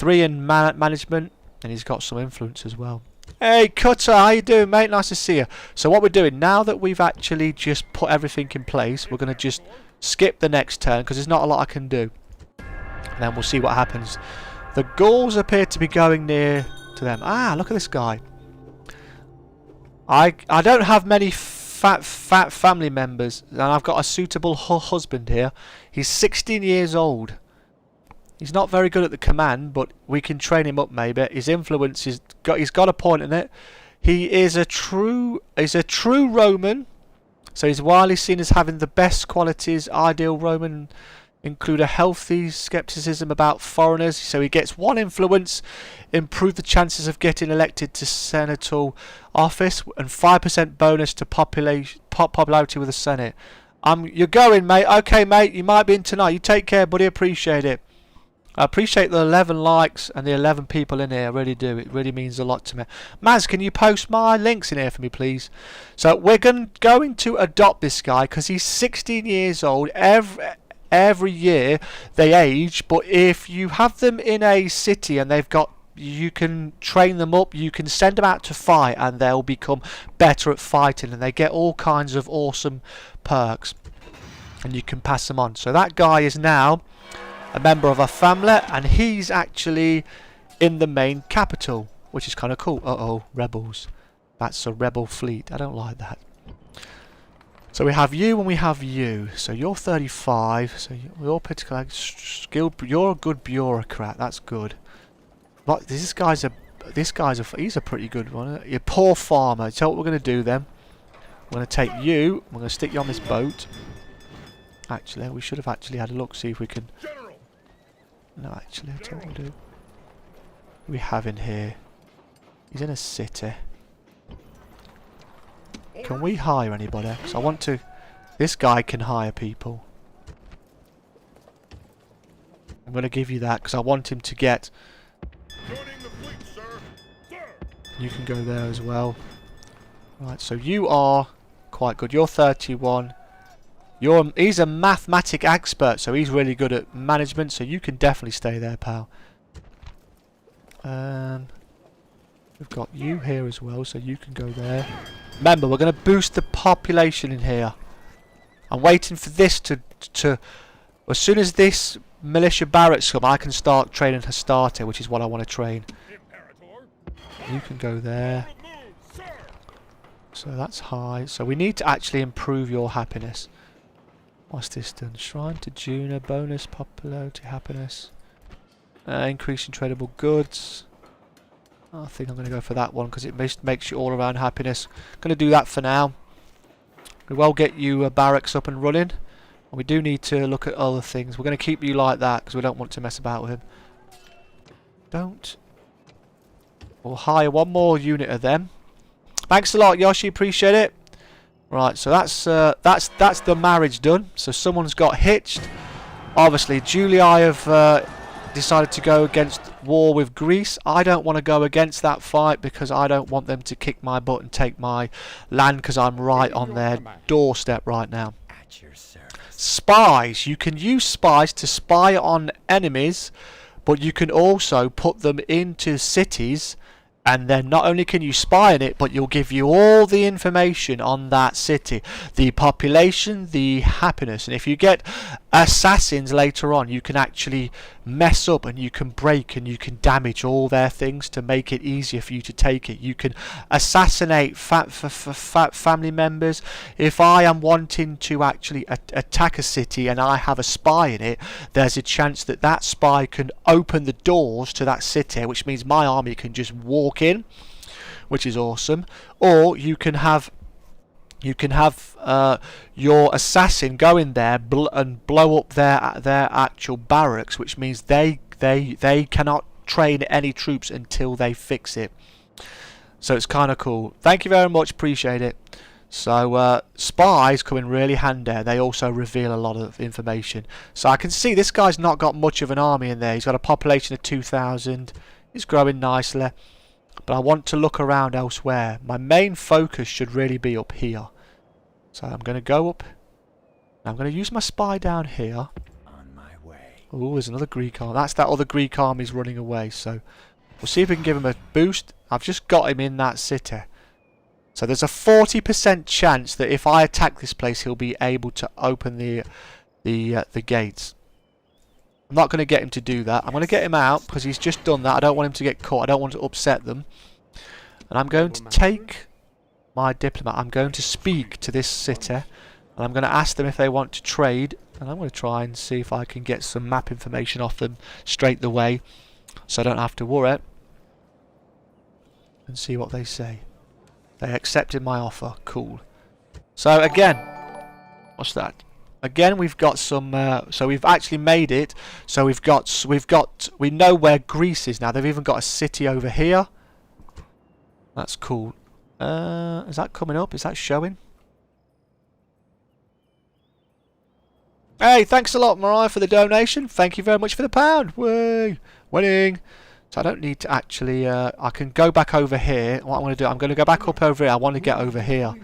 in management, and he's got some influence as well. Hey Cutter, how you doing, mate? Nice to see you. So what we're doing now that we've actually just put everything in place, we're going to just skip the next turn because there's not a lot I can do. And then we'll see what happens. The Gauls appear to be going near to them. Ah, look at this guy. I don't have many fat family members, and I've got a suitable husband here. He's 16 years old. He's not very good at the command, but we can train him up maybe. His influence he's got a point in it. He is a true Roman, so he's widely seen as having the best qualities. Ideal Roman include a healthy skepticism about foreigners, so he gets 1 influence, improve the chances of getting elected to senatorial office, and 5% bonus to popularity with the Senate. You're going, mate. Okay, mate, you might be in tonight. You take care, buddy. Appreciate it. I appreciate the 11 likes and the 11 people in here. I really do. It really means a lot to me. Maz, can you post my links in here for me, please? So we're going to adopt this guy because he's 16 years old. Every year they age, but if you have them in a city and you can train them up, you can send them out to fight and they'll become better at fighting, and they get all kinds of awesome perks and you can pass them on. So that guy is now a member of our family, and he's actually in the main capital, which is kind of cool. Uh-oh, rebels. That's a rebel fleet. I don't like that. So we have you and we have you. So you're 35. So you're particularly skilled. You're a good bureaucrat. That's good. But he's a pretty good one. You're a poor farmer. So what we're going to do then? We're going to take you. We're going to stick you on this boat. Actually, we should have actually had a look, see if we can. No, actually, I tell you what we'll do. What we have in here. He's in a city. Can we hire anybody? So I want to. This guy can hire people. I'm going to give you that because I want him to get. You can go there as well. Right, so you are quite good. You're 31. He's a mathematic expert, so he's really good at management, so you can definitely stay there, pal. We've got you here as well, so you can go there. Remember, we're going to boost the population in here. I'm waiting for this to as soon as this militia barracks come, I can start training Hastarte, which is what I want to train. You can go there. So that's high. So we need to actually improve your happiness. What's this done? Shrine to Juna, bonus popularity, happiness. Increasing tradable goods. I think I'm going to go for that one because it makes you all around happiness. Going to do that for now. We will get you barracks up and running. And we do need to look at other things. We're going to keep you like that because we don't want to mess about with him. We'll hire one more unit of them. Thanks a lot, Yoshi. Appreciate it. Right, so that's the marriage done. So someone's got hitched. Obviously, Julie, I have decided to go against war with Greece. I don't want to go against that fight because I don't want them to kick my butt and take my land because I'm right on their doorstep right now. At your service. Spies. You can use spies to spy on enemies, but you can also put them into cities. And then not only can you spy on it, but you'll give you all the information on that city. The population, the happiness. And if you get assassins later on, you can actually mess up and you can break and you can damage all their things to make it easier for you to take it. You can assassinate family members. If I am wanting to actually attack a city and I have a spy in it, there's a chance that that spy can open the doors to that city, which means my army can just walk in, which is awesome. Or you can have your assassin go in there and blow up their actual barracks, which means they cannot train any troops until they fix it. So it's kind of cool. Thank you very much, appreciate it. So spies come in really handy. They also reveal a lot of information. So I can see this guy's not got much of an army in there. He's got a population of 2,000. He's growing nicely. But I want to look around elsewhere. My main focus should really be up here. So I'm going to go up. I'm going to use my spy down here. On my way. Oh, there's another Greek army. That's that other Greek army's running away. So we'll see if we can give him a boost. I've just got him in that city. So there's a 40% chance that if I attack this place, he'll be able to open the gates. I'm not going to get him to do that. I'm going to get him out because he's just done that. I don't want him to get caught. I don't want to upset them. And I'm going to take my diplomat. I'm going to speak to this city. And I'm going to ask them if they want to trade. And I'm going to try and see if I can get some map information off them straight away. So I don't have to worry. And see what they say. They accepted my offer. Cool. So again, what's that? Again, we've got some. So we've actually made it. So we know where Greece is now. They've even got a city over here. That's cool. Is that coming up? Is that showing? Hey, thanks a lot, Mariah, for the donation. Thank you very much for the pound. Way winning. So I don't need to actually. I can go back over here. What I'm going to do? I'm going to go back up over here. I want to get over here.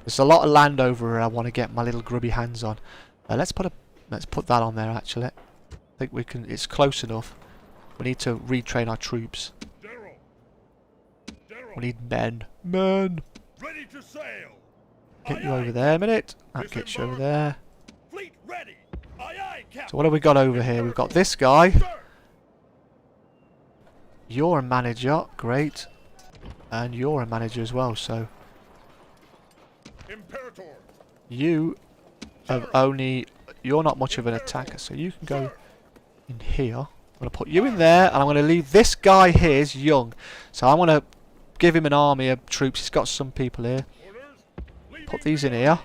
There's a lot of land over here I want to get my little grubby hands on. Let's put that on there actually. I think we can. It's close enough. We need to retrain our troops. We need men. Men. Ready to sail. Get you over there a minute. That gets you over there. Fleet ready. Aye, aye, Captain. So what have we got over here? We've got this guy. You're a manager. Great. And you're a manager as well. So Imperator. you have only. You're not much of an attacker, so you can go in here. I'm going to put you in there, and I'm going to leave this guy here is young. So I'm going to give him an army of troops. He's got some people here. Put these in here.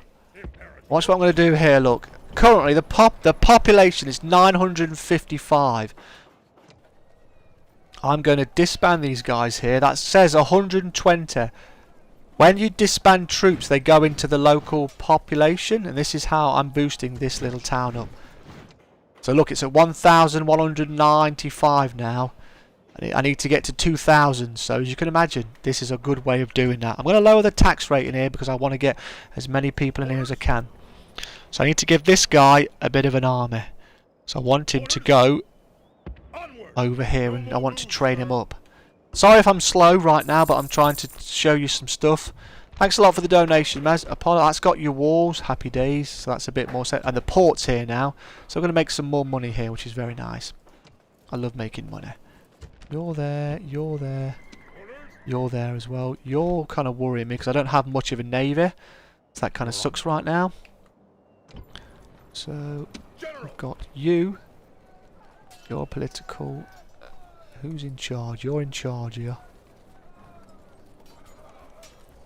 Watch what I'm going to do here. Look, currently the population is 955. I'm going to disband these guys here. That says 120. When you disband troops, they go into the local population, and this is how I'm boosting this little town up. So look, it's at 1,195 now. I need to get to 2,000, so as you can imagine, this is a good way of doing that. I'm going to lower the tax rate in here because I want to get as many people in here as I can. So I need to give this guy a bit of an army. So I want him to go over here, and I want to train him up. Sorry if I'm slow right now, but I'm trying to show you some stuff. Thanks a lot for the donation, Maz. Apollo, that's got your walls. Happy days. So that's a bit more set. And the port's here now. So I'm going to make some more money here, which is very nice. I love making money. You're there. You're there. You're there as well. You're kind of worrying me because I don't have much of a navy. So that kind of sucks right now. So we've got you. You're political. Who's in charge? You're in charge here.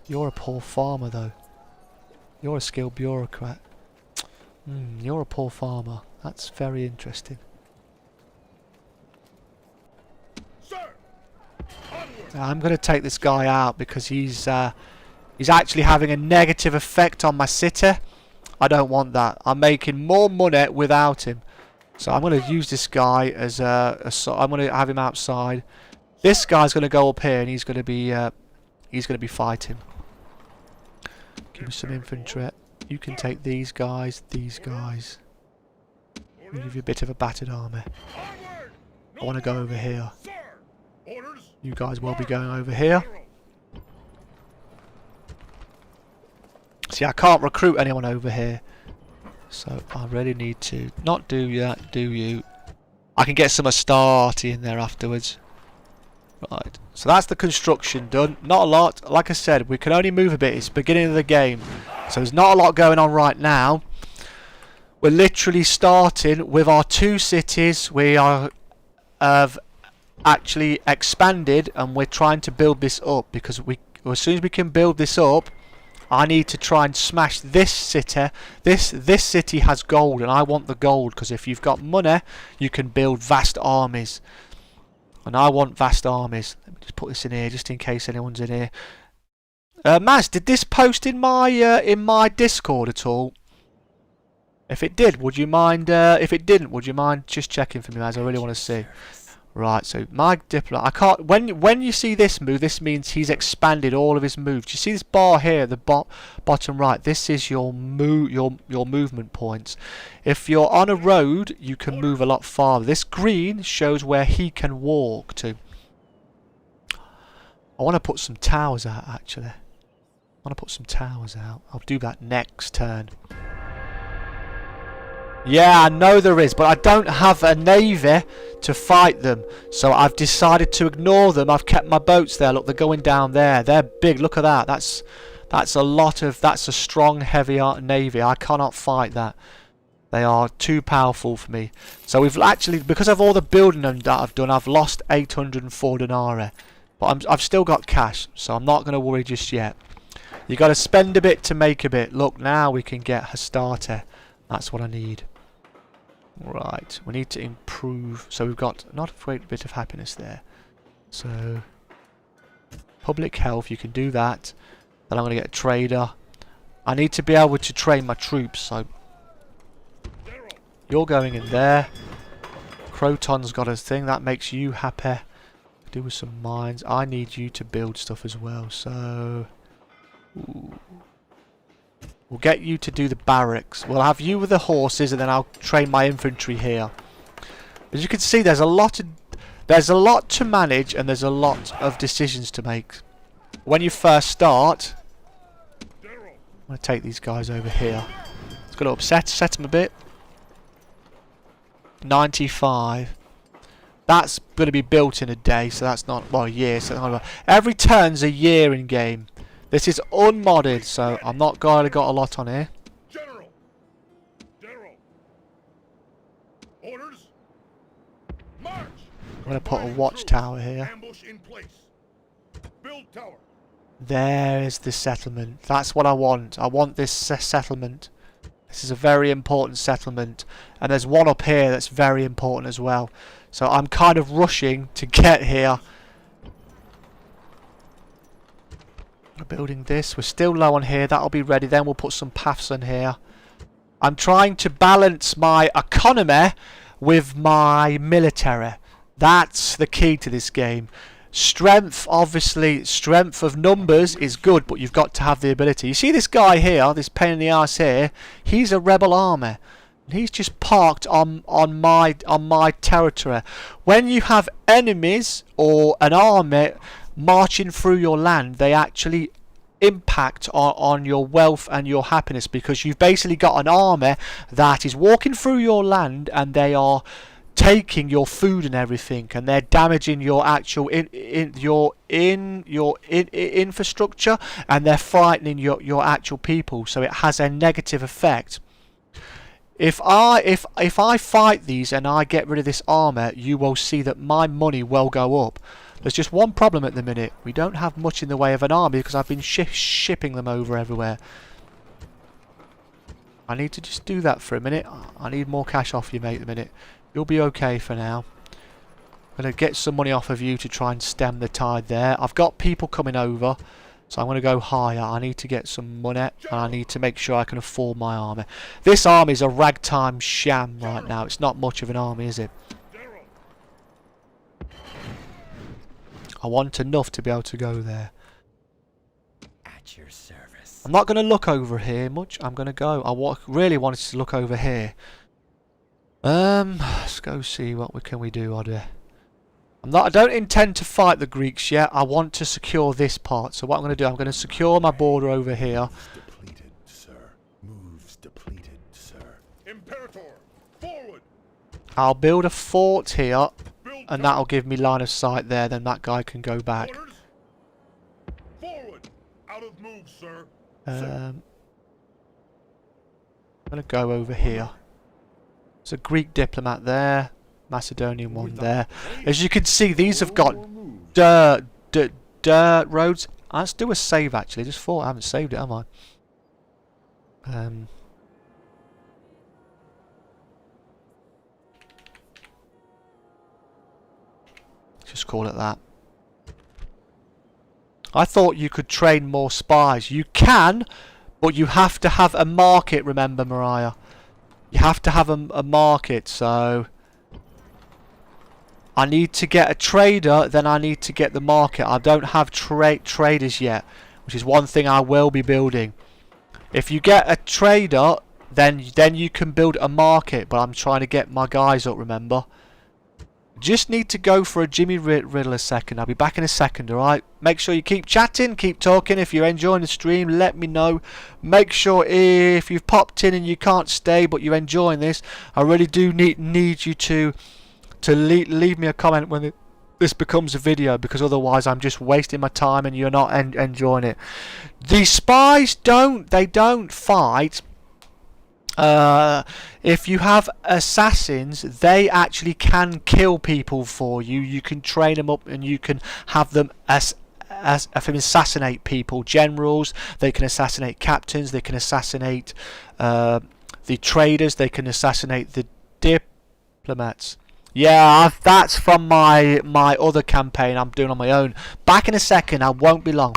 You're a poor farmer though. You're a skilled bureaucrat. You're a poor farmer. That's very interesting. Sir! I'm going to take this guy out because he's actually having a negative effect on my city. I don't want that. I'm making more money without him. So I'm going to use this guy as I'm going to have him outside. This guy's going to go up here and he's going to be fighting. Give me some infantry. You can take these guys, these guys. I'll give you a bit of a battered army. I want to go over here. You guys will be going over here. See, I can't recruit anyone over here. So I really need to not do that, do you? I can get some Astarte in there afterwards. Right, so that's the construction done. Not a lot. Like I said, we can only move a bit. It's the beginning of the game. So there's not a lot going on right now. We're literally starting with our 2 cities. We have actually expanded and we're trying to build this up because as soon as we can build this up, I need to try and smash this city. This city has gold and I want the gold because if you've got money, you can build vast armies. And I want vast armies. Let me just put this in here just in case anyone's in here. Maz, did this post in my Discord at all? If it did, would you mind? If it didn't, would you mind just checking for me, Maz? I really want to see. Right, so my diplomat. I can't. When you see this move, this means he's expanded all of his moves. Do you see this bar here, the bottom right? This is your movement points. If you're on a road, you can move a lot farther. This green shows where he can walk to. I want to put some towers out actually. I want to put some towers out. I'll do that next turn. Yeah, I know there is, but I don't have a navy to fight them. So I've decided to ignore them. I've kept my boats there. Look, they're going down there. They're big. Look at that. That's a strong, heavy navy. I cannot fight that. They are too powerful for me. So we've actually, because of all the building that I've done, I've lost 804 denarii. But I've still got cash, so I'm not going to worry just yet. You got to spend a bit to make a bit. Look, now we can get Astarte. That's what I need. Right, we need to improve. So we've got not a great bit of happiness there. So public health, you can do that. Then I'm going to get a trader. I need to be able to train my troops. So you're going in there. Croton's got a thing that makes you happy. Do with some mines. I need you to build stuff as well. So ooh. We'll get you to do the barracks. We'll have you with the horses, and then I'll train my infantry here. As you can see, there's a lot to manage, and there's a lot of decisions to make. When you first start, I'm going to take these guys over here. It's going to set them a bit. 95. That's going to be built in a day, so that's not, well, a year. So every turn's a year in game. This is unmodded, so I'm not got a lot on here. General! Orders! March! I'm going to put a watchtower here. Ambush in place. Build tower. There is the settlement. That's what I want. I want this settlement. This is a very important settlement. And there's one up here that's very important as well. So I'm kind of rushing to get here. We're building this. We're still low on here. That'll be ready. Then we'll put some paths on here. I'm trying to balance my economy with my military. That's the key to this game. Strength, obviously, strength of numbers is good, but you've got to have the ability. You see this guy here, this pain in the ass here? He's a rebel army. He's just parked on my territory. When you have enemies or an army marching through your land, they actually impact on your wealth and your happiness, because you've basically got an army that is walking through your land and they are taking your food and everything, and they're damaging your actual infrastructure, and they're frightening your actual people, so it has a negative effect. If I fight these and I get rid of this armor, you will see that my money will go up. There's just one problem at the minute. We don't have much in the way of an army because I've been shipping them over everywhere. I need to just do that for a minute. I need more cash off you, mate, at the minute. You'll be okay for now. I'm going to get some money off of you to try and stem the tide there. I've got people coming over, so I'm going to go higher. I need to get some money, and I need to make sure I can afford my army. This army is a ragtime sham right now. It's not much of an army, is it? I want enough to be able to go there. At your service. I'm not going to look over here much. I'm going to go. Really wanted to look over here. Let's go see what can we do, Oddie. I don't intend to fight the Greeks yet. I want to secure this part. So what I'm going to do, I'm going to secure my border over here. Depleted, sir. Moves depleted, sir. Imperator, forward. I'll build a fort here, and that'll give me line of sight there. Then that guy can go back. Orders. Forward. Out of move, sir. I'm going to go over here. There's a Greek diplomat there. Macedonian one there. As you can see, these have got dirt roads. Let's do a save actually. Just thought I haven't saved it, am I? Just call it that. I thought you could train more spies. You can, but you have to have a market, remember, Mariah. You have to have a market, so I need to get a trader, then I need to get the market. I don't have traders yet, which is one thing I will be building. If you get a trader, then you can build a market, but I'm trying to get my guys up, remember. Just need to go for a Jimmy Riddle a second. I'll be back in a second, alright? Make sure you keep chatting, keep talking. If you're enjoying the stream, let me know. Make sure if you've popped in and you can't stay, but you're enjoying this, I really do need you to leave me a comment when this becomes a video, because otherwise I'm just wasting my time and you're not enjoying it. The spies don't fight. If you have assassins, they actually can kill people for you. You can train them up and you can have them assassinate people. Generals, they can assassinate captains, they can assassinate the traders, they can assassinate the diplomats. Yeah, that's from my other campaign I'm doing on my own. Back in a second, I won't be long.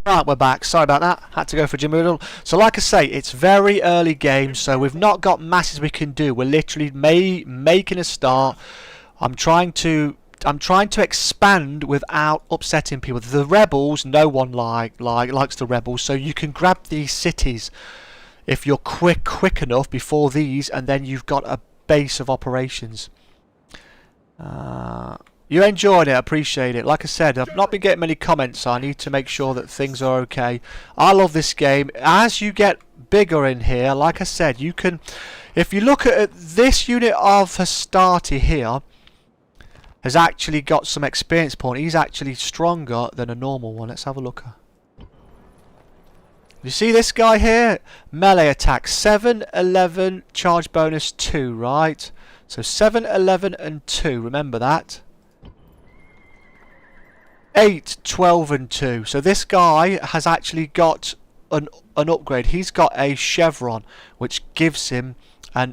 Right, we're back. Sorry about that. Had to go for Jimmy Riddle. So like I say, it's very early game, so we've not got masses we can do. We're literally making a start. I'm trying to expand without upsetting people. The rebels, no one likes the rebels, so you can grab these cities if you're quick enough before these, and then you've got a base of operations. You enjoyed it, I appreciate it. Like I said, I've not been getting many comments, so I need to make sure that things are okay. I love this game. As you get bigger in here, like I said, you can... If you look at this unit of Hastati here, has actually got some experience point. He's actually stronger than a normal one. Let's have a look. You see this guy here? Melee attack, 7, 11, charge bonus 2, right? So 7, 11 and 2, remember that. 8, 12 and 2. So this guy has actually got an upgrade. He's got a chevron, which gives him an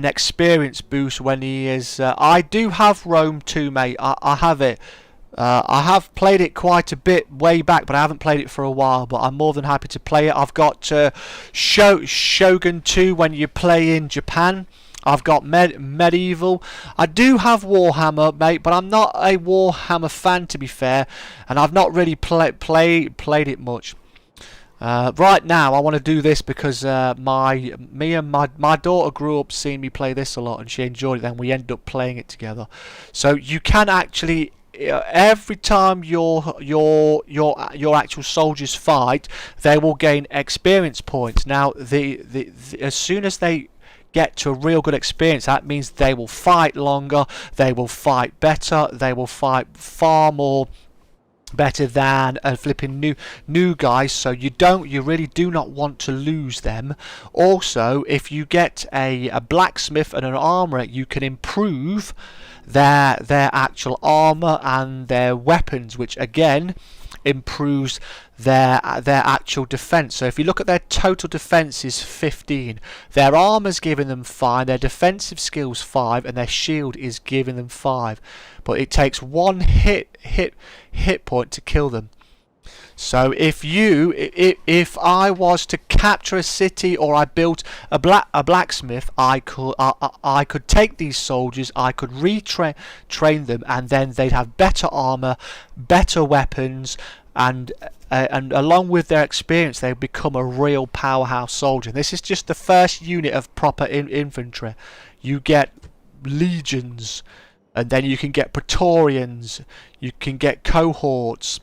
experience boost when he is... I do have Rome 2, mate. I have it. I have played it quite a bit way back, but I haven't played it for a while. But I'm more than happy to play it. I've got Shogun 2 when you play in Japan. I've got Medieval. I do have Warhammer, mate, but I'm not a Warhammer fan, to be fair, and I've not really played it much. Right now, I want to do this because my daughter grew up seeing me play this a lot, and she enjoyed it. Then we ended up playing it together. So you can actually, every time your actual soldiers fight, they will gain experience points. Now, as soon as they get to a real good experience, that means they will fight longer, they will fight better, they will fight far more better than flipping new guys. So you really do not want to lose them. Also, if you get a blacksmith and an armorer, you can improve their actual armor and their weapons, which again improves their actual defense. So if you look at their total defense is 15, their armor's giving them 5, their defensive skills 5, and their shield is giving them 5. But it takes 1 hit point to kill them. So if I was to capture a city, or I built a blacksmith, I could take these soldiers, I could train them, and then they'd have better armor, better weapons, and along with their experience, they become a real powerhouse soldier. This is just the first unit of proper infantry. You get legions, and then you can get praetorians, you can get cohorts.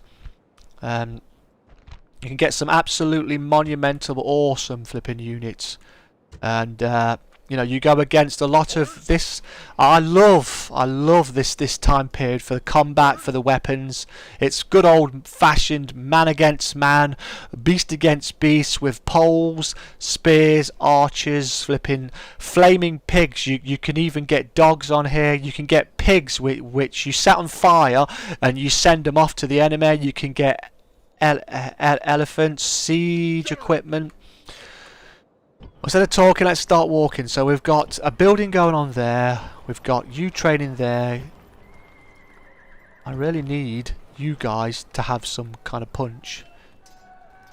You can get some absolutely monumental, awesome flipping units, and you know, you go against a lot of this. I love this time period for the combat, for the weapons. It's good old-fashioned man against man, beast against beast, with poles, spears, archers, flipping flaming pigs. You can even get dogs on here. You can get pigs which you set on fire and you send them off to the enemy. You can get elephants, siege equipment. Instead of talking, let's start walking. So we've got a building going on there. We've got you training there. I really need you guys to have some kind of punch.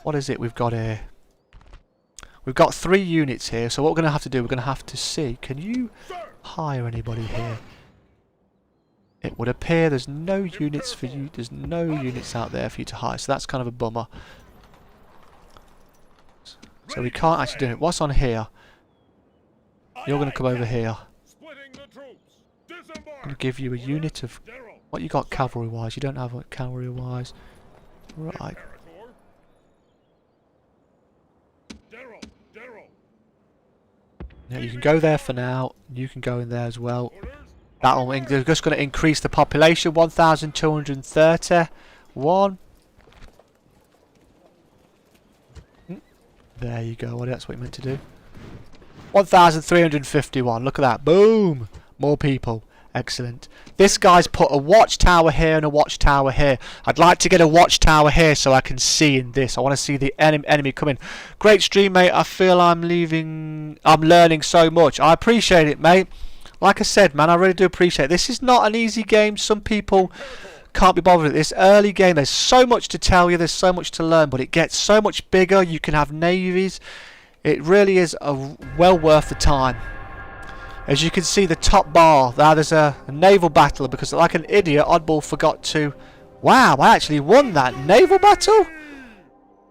What is it we've got here? We've got 3 units here. So what we're going to have to do, we're going to have to see. Can you hire anybody here? It would appear there's no units for you. There's no units out there for you to hire. So that's kind of a bummer. So we can't actually do it. What's on here? You're going to come over here. I'm going to give you a unit of... What you got cavalry-wise? You don't have it cavalry-wise. Right. Yeah, you can go there for now. You can go in there as well. They're just going to increase the population. 1,230. 1. There you go. Well, that's what you meant to do. 1,351. Look at that. Boom. More people. Excellent. This guy's put a watchtower here and a watchtower here. I'd like to get a watchtower here so I can see in this. I want to see the enemy coming. Great stream, mate. I feel I'm learning so much. I appreciate it, mate. Like I said, man, I really do appreciate it. This is not an easy game. Some people can't be bothered with this early game. There's so much to tell you, there's so much to learn, but it gets so much bigger. You can have navies. It really is well worth the time. As you can see, the top bar there's a naval battle, because like an idiot, Oddball forgot to... Wow, I actually won that naval battle.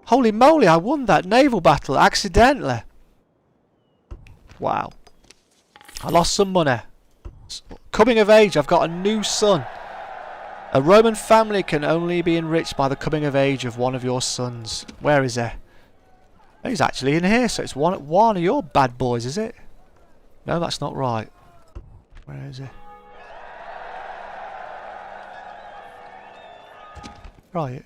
Holy moly, I won that naval battle accidentally. Wow. I lost some money. Coming of age. I've got a new son. A Roman family can only be enriched by the coming of age of one of your sons. Where is he? He's actually in here, so it's one of your bad boys, is it? No, that's not right. Where is he? Right.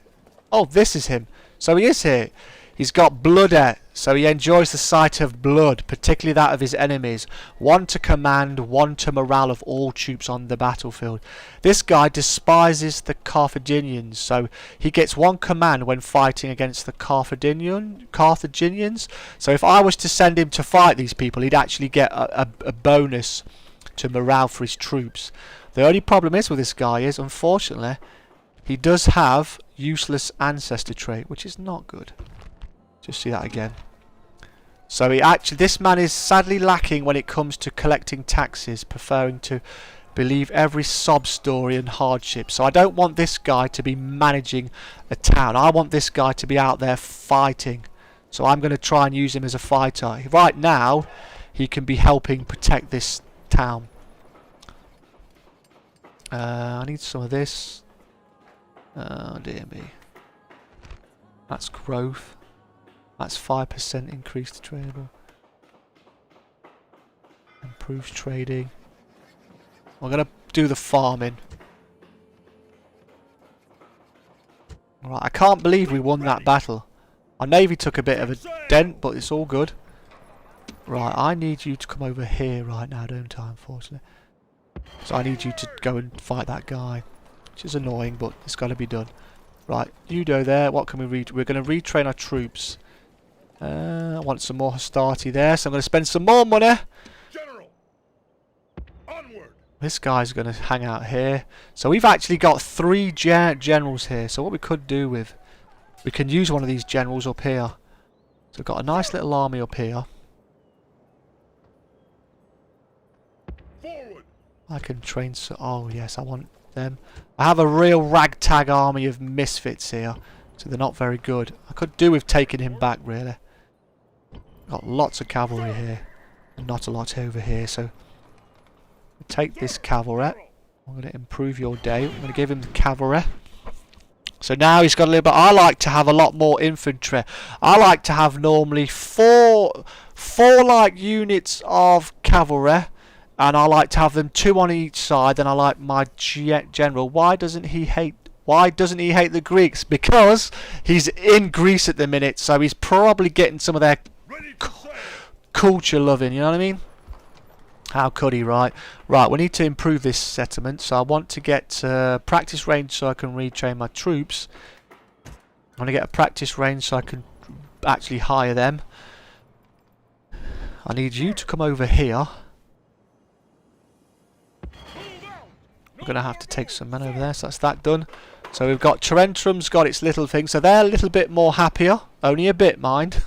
Oh, this is him. So he is here. He's got blood so he enjoys the sight of blood, particularly that of his enemies. 1 to command, 1 to morale of all troops on the battlefield. This guy despises the Carthaginians, so he gets 1 command when fighting against the Carthaginians. So if I was to send him to fight these people, he'd actually get a bonus to morale for his troops. The only problem is with this guy is, unfortunately, he does have useless ancestor trait, which is not good. Just see that again. So this man is sadly lacking when it comes to collecting taxes, preferring to believe every sob story and hardship. So I don't want this guy to be managing a town. I want this guy to be out there fighting. So I'm going to try and use him as a fighter. Right now, he can be helping protect this town. I need some of this. Oh dear me. That's growth. That's 5% increased tradable. Improves trading. We're going to do the farming. Alright, I can't believe we won that battle. Our navy took a bit of a dent, but it's all good. Right, I need you to come over here right now, don't I, unfortunately. So I need you to go and fight that guy. Which is annoying, but it's got to be done. Right, you go there. What can we read? We're going to retrain our troops. I want some more hostility there, so I'm going to spend some more money. General, onward. This guy's going to hang out here. So we've actually got 3 generals here. So what we could do with... We can use one of these generals up here. So we've got a nice little army up here. Forward. I can train... Oh, yes, I want them. I have a real ragtag army of misfits here. So they're not very good. I could do with taking him back, really. Got lots of cavalry here. And not a lot over here, so... Take this cavalry. I'm going to improve your day. I'm going to give him the cavalry. So now he's got a little bit... I like to have a lot more infantry. I like to have normally four like units of cavalry. And I like to have them 2 on each side. And I like my general. Why doesn't he hate the Greeks? Because he's in Greece at the minute, so he's probably getting some of their culture loving, you know what I mean? How could he, right? Right, we need to improve this settlement, so I want to get practice range so I can retrain my troops. I want to get a practice range so I can actually hire them. I need you to come over here. We're going to have to take some men over there, so that's that done. So we've got Tarentum's got its little thing, so they're a little bit more happier. Only a bit, mind.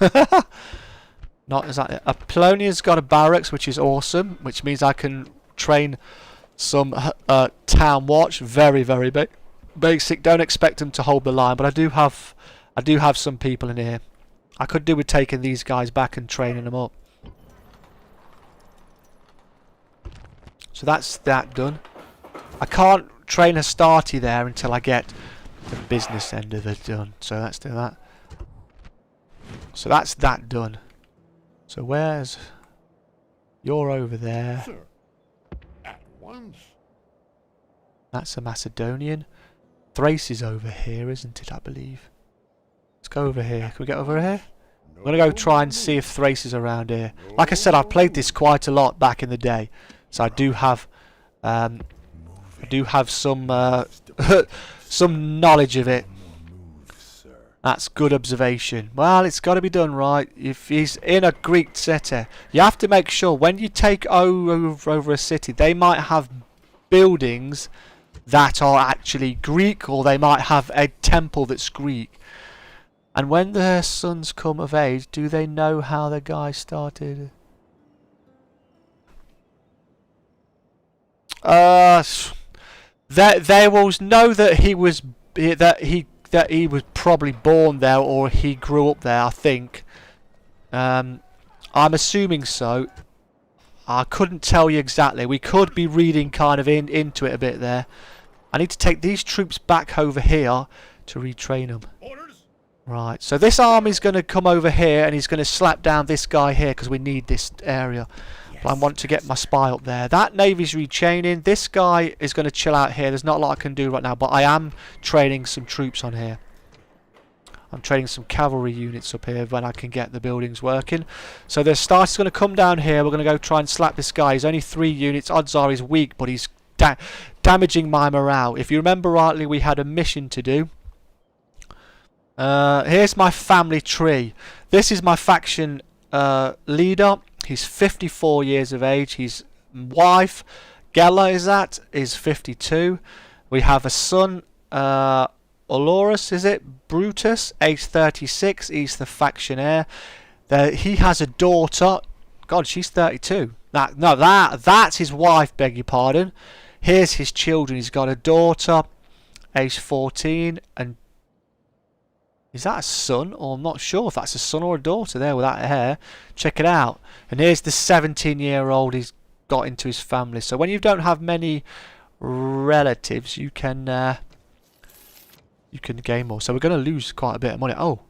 Not exactly. Apollonia's got a barracks, which is awesome, which means I can train some town watch. Very, very basic. Don't expect them to hold the line, but I do have some people in here. I could do with taking these guys back and training them up. So that's that done. I can't train Hastati there until I get the business end of it done. So let's do that. So that's that done. So where's... You're over there. Sir, at once. That's a Macedonian. Thrace is over here, isn't it, I believe? Let's go over here. Can we get over here? I'm going to go try and see if Thrace is around here. Like I said, I've played this quite a lot back in the day. So I do have... some some knowledge of it. That's good observation. Well, it's got to be done right. If he's in a Greek city, you have to make sure when you take over a city, they might have buildings that are actually Greek, or they might have a temple that's Greek. And when their sons come of age, do they know how the guy started? They will know that he was probably born there, or he grew up there, I think. I'm assuming so. I couldn't tell you exactly. We could be reading kind of into it a bit there. I need to take these troops back over here to retrain them. Orders. Right, so this army's going to come over here and he's going to slap down this guy here because we need this area. But I want to get my spy up there. That navy's retraining. This guy is going to chill out here. There's not a lot I can do right now, but I am training some troops on here. I'm training some cavalry units up here when I can get the buildings working. So the starter's going to come down here. We're going to go try and slap this guy. He's only 3 units. Odds are he's weak, but he's damaging my morale. If you remember rightly, we had a mission to do. Here's my family tree. This is my faction leader. He's 54 years of age. His wife, Gela, is 52. We have a son, Olorus, is it? Brutus, age 36. He's the faction heir. He has a daughter. God, she's 32. That's his wife, beg your pardon. Here's his children. He's got a daughter, age 14, and is that a son? Or I'm not sure if that's a son or a daughter there with that hair. Check it out. And here's the 17-year-old he's got into his family. So when you don't have many relatives, you can gain more. So we're going to lose quite a bit of money. Oh,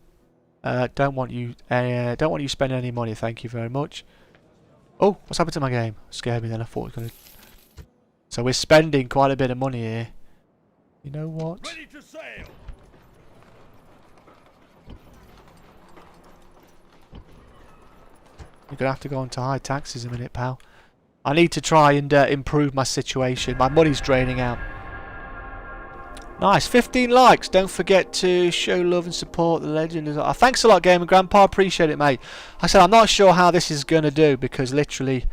don't want you spending any money. Thank you very much. Oh, what's happened to my game? Scared me then. I thought it was going to. So we're spending quite a bit of money here. You know what? Ready to sail. You're going to have to go on to high taxes in a minute, pal. I need to try and improve my situation. My money's draining out. Nice, 15 likes. Don't forget to show love and support the legend. Thanks a lot, Gamer Grandpa. Appreciate it, mate. Like I said, I'm not sure how this is going to do because literally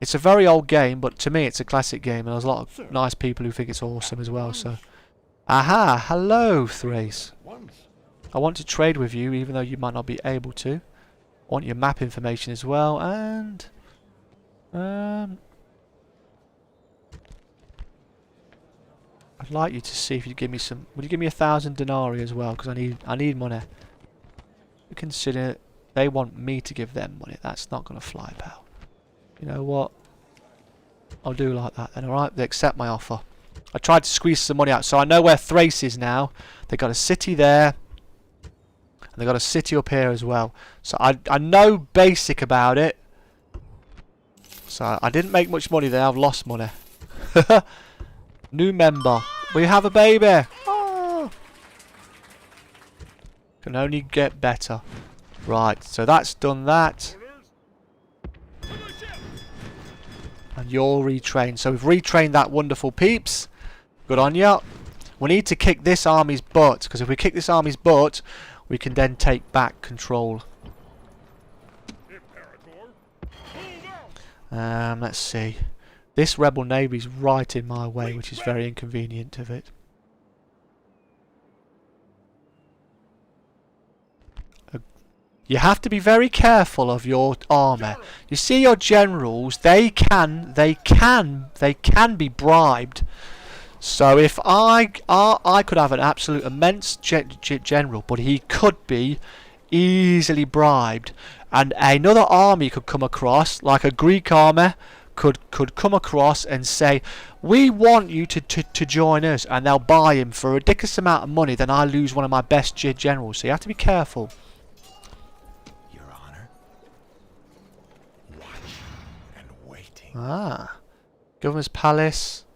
it's a very old game, but to me it's a classic game, and there's a lot of nice people who think it's awesome as well. So, aha, hello, Thrace. I want to trade with you, even though you might not be able to. I want your map information as well, and I'd like you to see if you give me some. Would you give me 1,000 denarii as well? Because I need money. Consider they want me to give them money. That's not going to fly, pal. You know what? I'll do like that then. All right, they accept my offer. I tried to squeeze some money out, so I know where Thrace is now. They got a city there. And they got a city up here as well. So I know basic about it. So I didn't make much money there. I've lost money. New member. We have a baby. Oh. Can only get better. Right. So that's done that. And you're retrained. So we've retrained that wonderful peeps. Good on ya. We need to kick this army's butt. Because if we kick this army's butt, we can then take back control. Let's see. This rebel navy's right in my way, which is very inconvenient of it. You have to be very careful of your army. You see your generals, they can be bribed. So if I could have an absolute immense general, but he could be easily bribed, and another army could come across, like a Greek army could come across and say, we want you to join us, and they'll buy him for a ridiculous amount of money. Then I lose one of my best generals. So you have to be careful. Your Honor. Watching and waiting. Ah, Governor's Palace.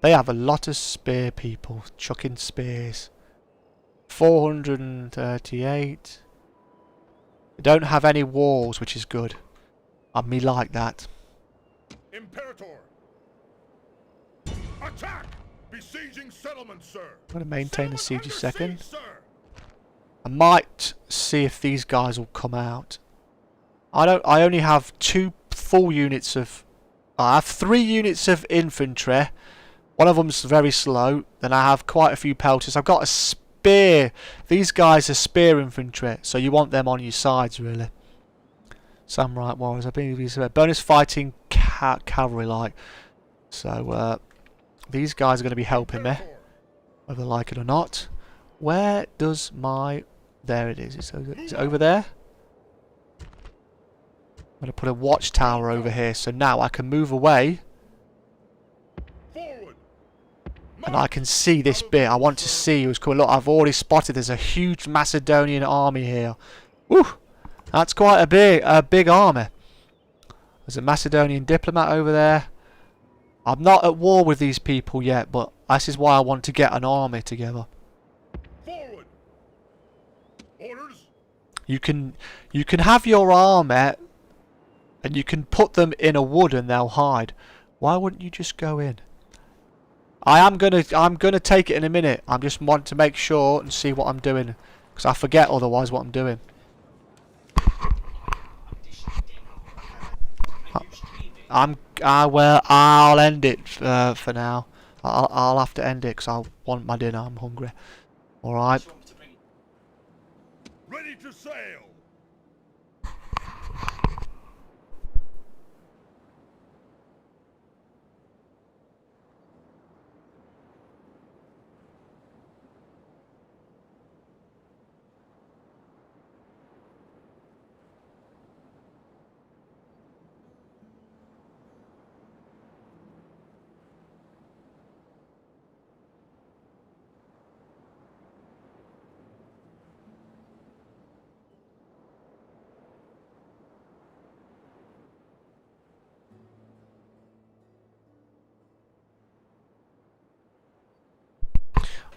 They have a lot of spear people chucking spears. 438. They don't have any walls, which is good. I me like that. Imperator. Attack! Besieging settlement, sir. I'm going to maintain the siege a second. Siege, I might see if these guys will come out. I only have 2 full units of. I have 3 units of infantry. One of them's very slow. Then I have quite a few pelters. I've got a spear. These guys are spear infantry, so you want them on your sides, really. Samurai warriors. I believe these are bonus fighting cavalry, like. So these guys are going to be helping me, whether I like it or not. Where does my? There it is. Is it over there? I'm going to put a watchtower over here, so now I can move away. Forward. And I can see this bit. I want to see who's coming. Look, I've already spotted there's a huge Macedonian army here. Woo! That's quite a big army. There's a Macedonian diplomat over there. I'm not at war with these people yet, but this is why I want to get an army together. Forward. Orders. You can have your army and you can put them in a wood and they'll hide. Why wouldn't you just go in? I'm gonna take it in a minute. I just want to make sure and see what I'm doing, because I forget otherwise what I'm doing. Well, I'll end it for now. I'll have to end it because I want my dinner. I'm hungry. All right. Ready to sail.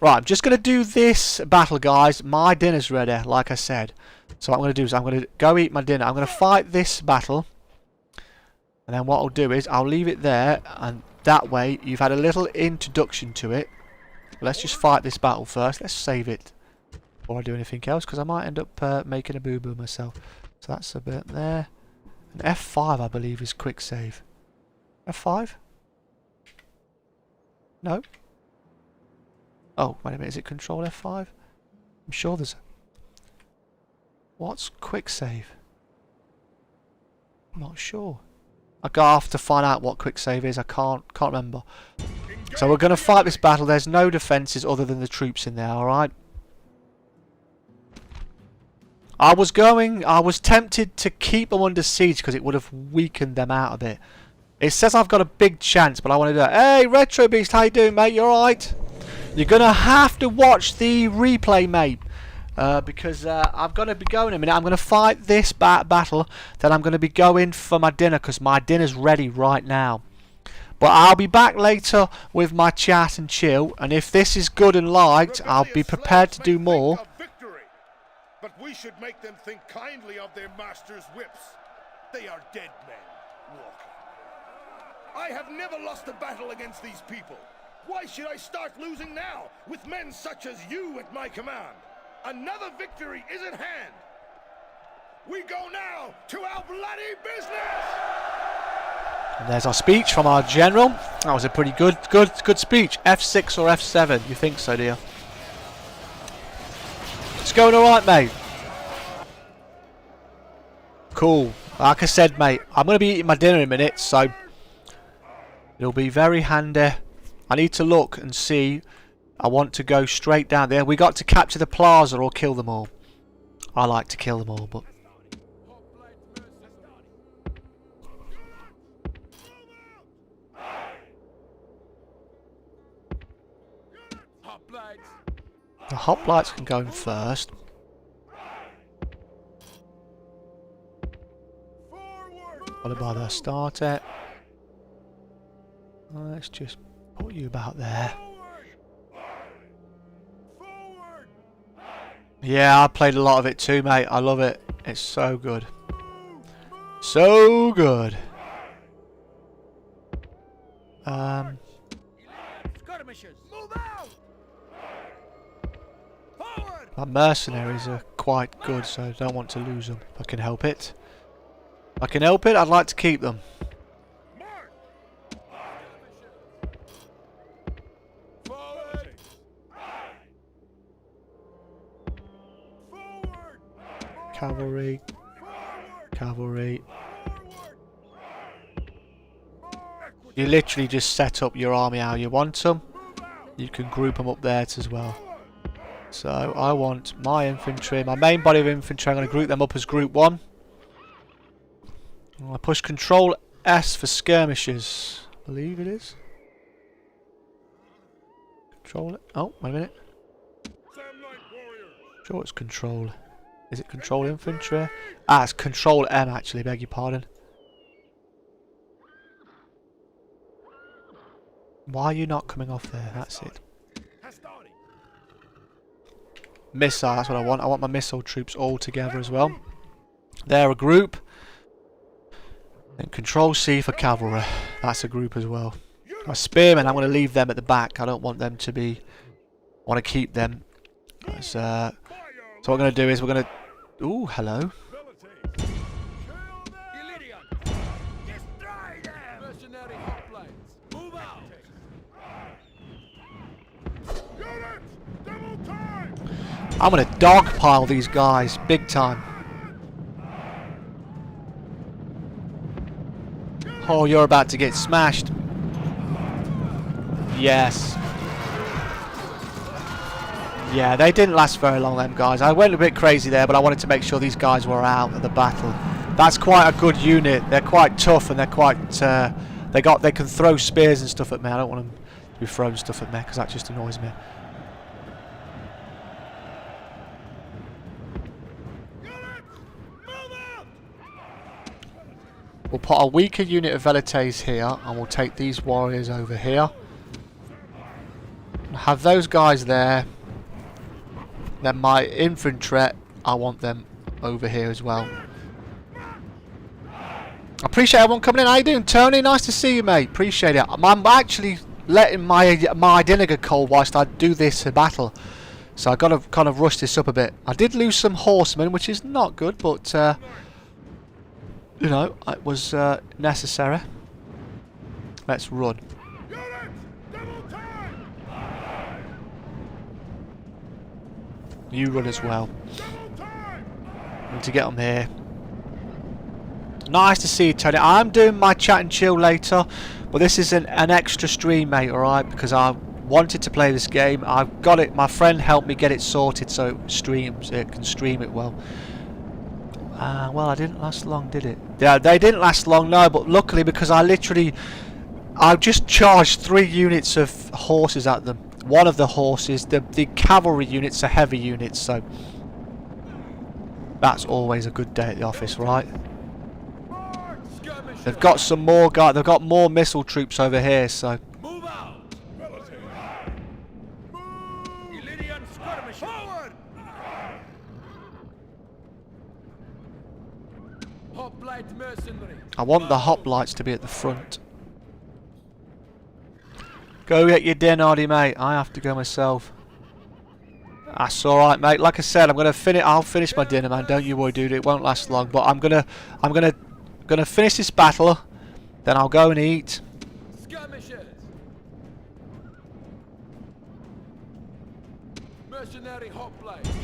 Right, I'm just going to do this battle, guys. My dinner's ready, like I said. So what I'm going to do is I'm going to go eat my dinner. I'm going to fight this battle. And then what I'll do is I'll leave it there. And that way, you've had a little introduction to it. Let's just fight this battle first. Let's save it before I do anything else, because I might end up making a boo-boo myself. So that's a bit there. And F5, I believe, is quick save. F5? No? Oh, wait a minute, is it Control F5? I'm sure there's a... What's quick save? I'm not sure. I have to find out what quick save is. I can't remember. So we're going to fight this battle. There's no defences other than the troops in there, alright? I was tempted to keep them under siege because it would have weakened them out a bit. It says I've got a big chance, but I want to do it. Hey, Retro Beast, how you doing, mate? You alright? You're going to have to watch the replay, mate. Because I'm going to be going in a minute. I'm going to fight this battle. Then I'm going to be going for my dinner because my dinner's ready right now. But I'll be back later with my chat and chill. And if this is good and liked, I'll be prepared to do more. But we should make them think kindly of their master's whips. They are dead men walking. I have never lost a battle against these people. Why should I start losing now, with men such as you at my command? Another victory is at hand. We go now to our bloody business! And there's our speech from our general. That was a pretty good speech. F6 or F7, you think so, dear? It's going alright, mate. Cool. Like I said, mate, I'm going to be eating my dinner in a minute, so it'll be very handy. I need to look and see. I want to go straight down there. We got to capture the plaza or kill them all. I like to kill them all, but... The hoplites can go in first. Followed by the starter. Let's just put you about there. Yeah, I played a lot of it too, mate. I love it. It's so good. So good. My mercenaries are quite good, so I don't want to lose them if I can help it. If I can help it, I'd like to keep them. Cavalry. Cavalry. You literally just set up your army how you want them. You can group them up there as well. So I want my infantry, my main body of infantry, I'm going to group them up as group 1. I push Control S for skirmishes. I believe it is. Control it. Oh, wait a minute. Sure, it's Control. Is it Control Infantry? Ah, it's Control M actually. Beg your pardon. Why are you not coming off there? That's it. Missile, that's what I want. I want my missile troops all together as well. They're a group. And Control C for cavalry. That's a group as well. My spearmen, I'm going to leave them at the back. I don't want them to be... I want to keep them. So what we're going to do is we're going to... Ooh, hello. I'm going to dogpile these guys big time. Oh, you're about to get smashed. Yes. Yeah, they didn't last very long, them guys. I went a bit crazy there, but I wanted to make sure these guys were out of the battle. That's quite a good unit. They're quite tough and they're quite... they can throw spears and stuff at me. I don't want them to be throwing stuff at me because that just annoys me. We'll put a weaker unit of Velites here, and we'll take these warriors over here. Have those guys there. Then my infantry, I want them over here as well. I appreciate everyone coming in. How you doing, Tony? Nice to see you, mate. Appreciate it. I'm actually letting my vinegar cold whilst I do this battle. So I've got to kind of rush this up a bit. I did lose some horsemen, which is not good, but... you know, it was necessary. Let's run. You run as well. Need to get on here. Nice to see you, Tony. I'm doing my chat and chill later, but this is an extra stream, mate, alright? Because I wanted to play this game. I've got it. My friend helped me get it sorted so it streams. It can stream it well. Well, I didn't last long, did it? Yeah, they didn't last long, no, but luckily because I just charged 3 units of horses at them. One of the horses, the cavalry units are heavy units, so that's always a good day at the office, right? They've got some more guys, they've got more missile troops over here, so... I want the hoplites to be at the front. Go get your dinner, Hardy, mate. I have to go myself. That's all right, mate. Like I said, I'm gonna finish. I'll finish my dinner, man. Don't you worry, dude. It won't last long. But I'm gonna finish this battle. Then I'll go and eat.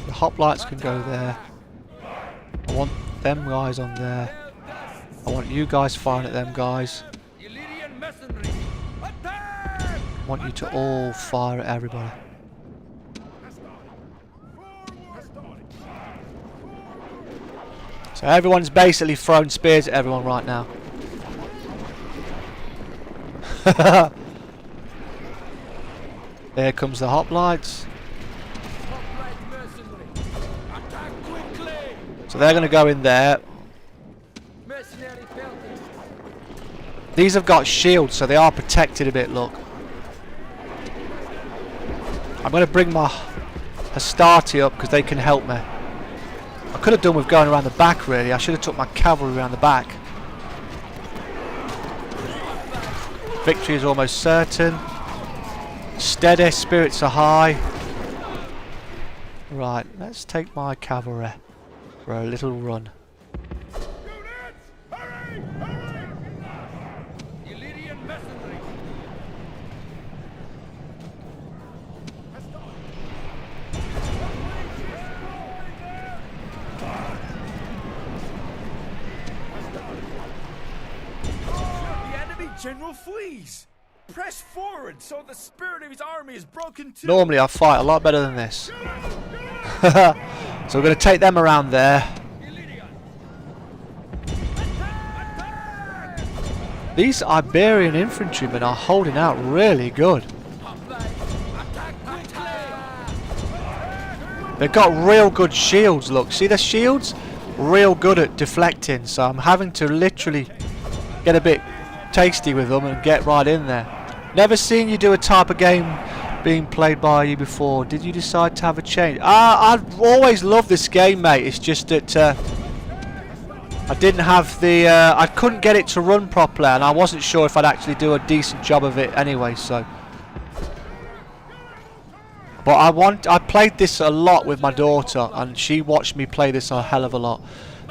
The hoplites can go there. I want them guys on there. I want you guys firing at them guys. I want you to all fire at everybody. So everyone's basically throwing spears at everyone right now. There comes the hoplites. So they're going to go in there. These have got shields, so they are protected a bit, look. I'm going to bring my Hastati up because they can help me. I could have done with going around the back, really. I should have took my cavalry around the back. Victory is almost certain. Steady, spirits are high. Right, let's take my cavalry for a little run. General flees. Press forward so the spirit of his army is broken too. Normally I fight a lot better than this. So we're going to take them around there. These Iberian infantrymen are holding out really good. They've got real good shields, look. See the shields? Real good at deflecting, so I'm having to literally get a bit tasty with them and get right in there. Never seen you do a type of game being played by you before. Did you decide to have a change? I've always loved this game, mate. It's just that I didn't have the I couldn't get it to run properly, and I wasn't sure if I'd actually do a decent job of it anyway, so. But I played this a lot with my daughter, and she watched me play this a hell of a lot.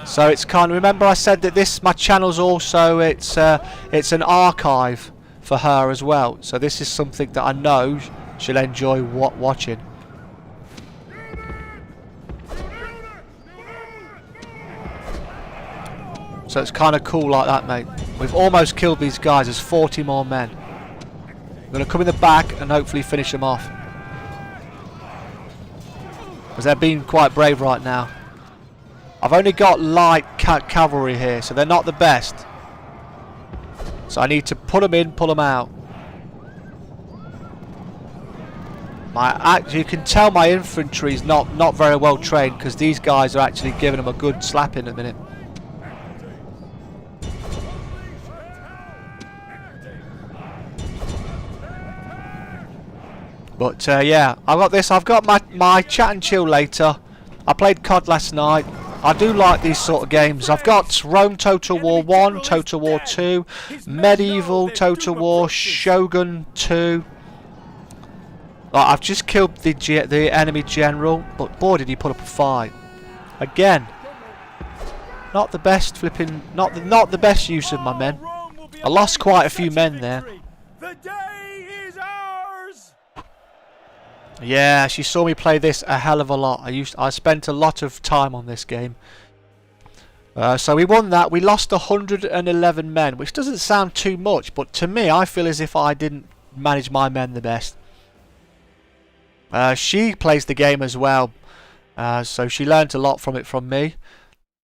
So it's kind of, remember I said that this, my channel's also, it's an archive for her as well. So this is something that I know she'll enjoy watching. So it's kind of cool like that, mate. We've almost killed these guys. There's 40 more men. I'm going to come in the back and hopefully finish them off. Because they're being quite brave right now. I've only got light cavalry here, so they're not the best. So I need to put them in, pull them out. You can tell my infantry's not very well trained, because these guys are actually giving them a good slapping at the minute. But yeah, I've got this. I've got my chat and chill later. I played COD last night. I do like these sort of games. I've got Rome Total War 1, Total War 2, Medieval Total War, Shogun 2. I've just killed the enemy general, but boy did he put up a fight. Again, not the best flipping, not the best use of my men. I lost quite a few men there. The day is ours. Yeah, she saw me play this a hell of a lot. I spent a lot of time on this game. So we won that. We lost 111 men, which doesn't sound too much, but to me, I feel as if I didn't manage my men the best. She plays the game as well, so she learnt a lot from me.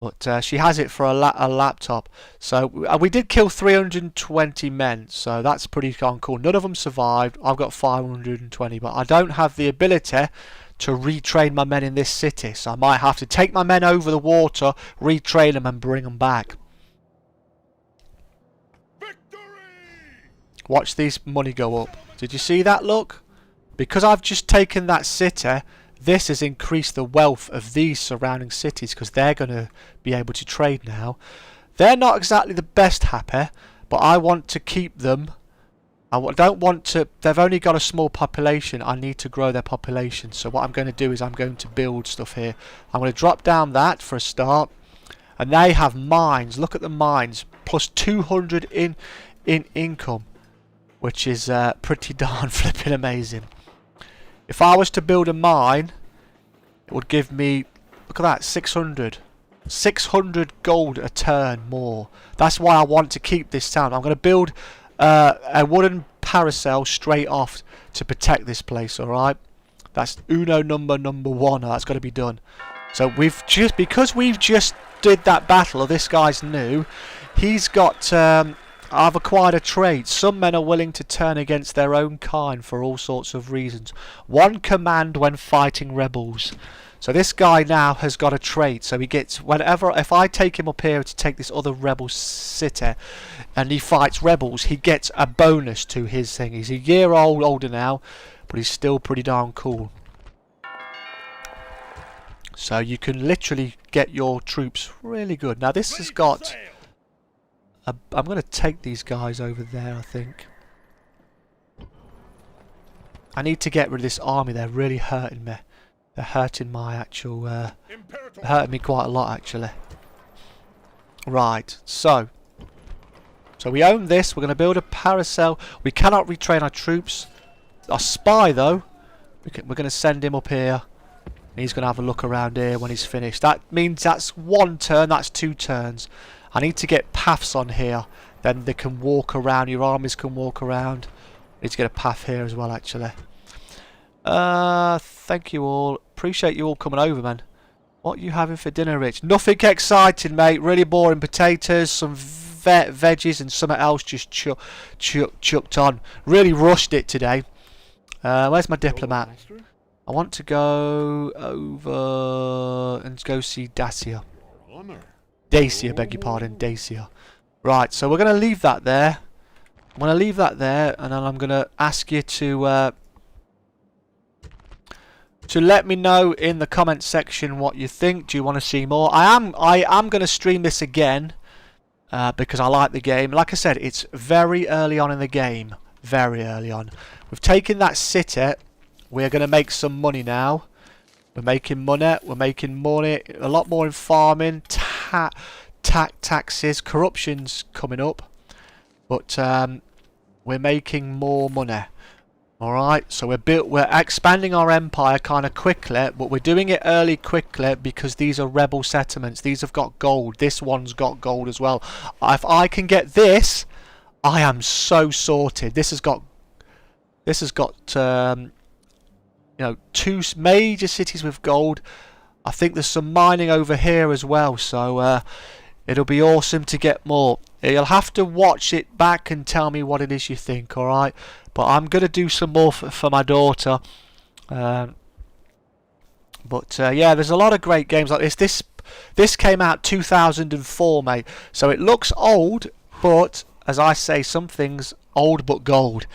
But she has it for a laptop. So we did kill 320 men, so that's pretty darn cool. None of them survived. I've got 520, but I don't have the ability to retrain my men in this city. So I might have to take my men over the water, retrain them and bring them back. Victory! Watch these money go up. Did you see that, look? Because I've just taken that city, this has increased the wealth of these surrounding cities, because they're going to be able to trade now. They're not exactly the best happy, but I want to keep them. I don't want to. They've only got a small population. I need to grow their population. So what I'm going to do is I'm going to build stuff here. I'm going to drop down that for a start. And they have mines. Look at the mines. Plus 200 in income, which is pretty darn flipping amazing. If I was to build a mine, it would give me, look at that, 600 gold a turn more. That's why I want to keep this town. I'm going to build a wooden paracel straight off to protect this place, alright? That's number one. That's got to be done. So because we've just did that battle, or this guy's new, he's got... I've acquired a trait. Some men are willing to turn against their own kind for all sorts of reasons. One command when fighting rebels. So this guy now has got a trait. So he gets, if I take him up here to take this other rebel city, and he fights rebels, he gets a bonus to his thing. He's a year older now, but he's still pretty darn cool. So you can literally get your troops really good. Now this has got... I'm going to take these guys over there, I think. I need to get rid of this army. They're really hurting me. They're hurting my actual... hurting me quite a lot, actually. Right, so we own this. We're going to build a paracel. We cannot retrain our troops. Our spy, though, we're going to send him up here. He's going to have a look around here when he's finished. That means that's one turn. That's 2 turns. I need to get paths on here. Then they can walk around. Your armies can walk around. I need to get a path here as well, actually. Thank you all. Appreciate you all coming over, man. What are you having for dinner, Rich? Nothing exciting, mate. Really boring potatoes, some veggies and something else just chucked on. Really rushed it today. Where's my diplomat? I want to go over and go see Dacia. Dacia, beg your pardon, Dacia. Right, so we're going to leave that there. I'm going to leave that there, and then I'm going to ask you to let me know in the comment section what you think. Do you want to see more? I am going to stream this again because I like the game. Like I said, it's very early on in the game. Very early on. We've taken that city. We're going to make some money now. We're making money. We're making money. A lot more in farming. Taxes. Corruption's coming up. But we're making more money. Alright, so we're expanding our empire kind of quickly, but we're doing it early quickly because these are rebel settlements. These have got gold. This one's got gold as well. If I can get this, I am so sorted. This has got you know, 2 major cities with gold. I think there's some mining over here as well, so it'll be awesome to get more. You'll have to watch it back and tell me what it is you think, alright? But I'm going to do some more for my daughter. Yeah, there's a lot of great games like this. This came out 2004, mate. So it looks old, but as I say, some things old but gold.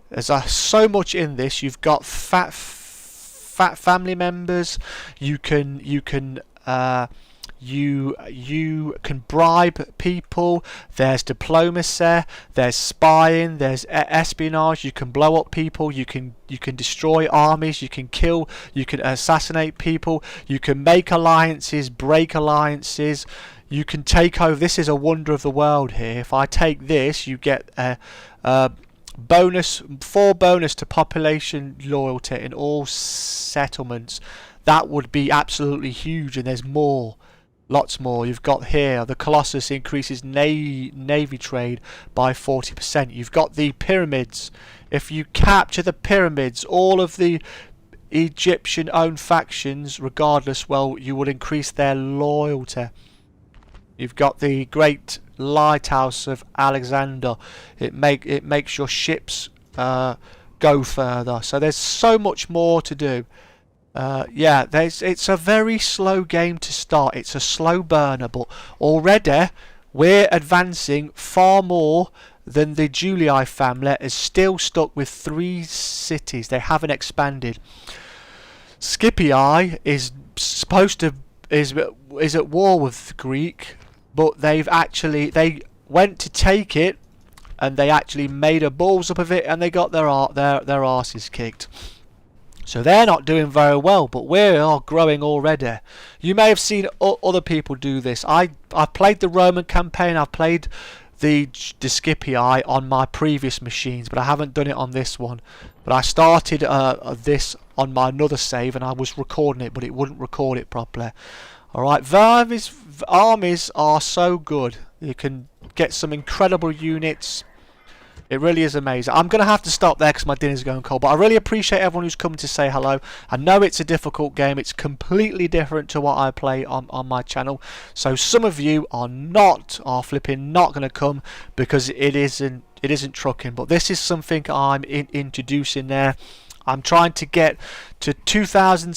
There's so much in this. You've got fat family members. You can bribe people. There's diplomacy, there's spying, there's espionage. You can blow up people, you can destroy armies, you can kill, you can assassinate people, you can make alliances, break alliances, you can take over. This is a wonder of the world here. If I take this, you get a bonus, 4 bonus to population loyalty in all settlements. That would be absolutely huge, and there's more. Lots more. You've got here the Colossus increases navy trade by 40%. You've got the pyramids. If you capture the pyramids, all of the Egyptian owned factions, regardless, well, you would increase their loyalty. You've got the great lighthouse of Alexander. It makes your ships go further. So there's so much more to do. Yeah, it's a very slow game to start. It's a slow burner, but already we're advancing far more than the Julii family is still stuck with 3 cities. They haven't expanded. Scipii is supposed to is at war with the Greek, but they went to take it, and they actually made a balls up of it, and they got their arses kicked. So they're not doing very well, but we are growing already. You may have seen other people do this. I've played the Roman campaign. I've played the Scipii on my previous machines, but I haven't done it on this one. But I started this on my another save, and I was recording it, but it wouldn't record it properly. Alright, armies are so good. You can get some incredible units. It really is amazing. I'm going to have to stop there because my dinner's going cold. But I really appreciate everyone who's come to say hello. I know it's a difficult game. It's completely different to what I play on my channel. So some of you are flipping not going to come because it isn't trucking. But this is something I'm introducing there. I'm trying to get to 2,000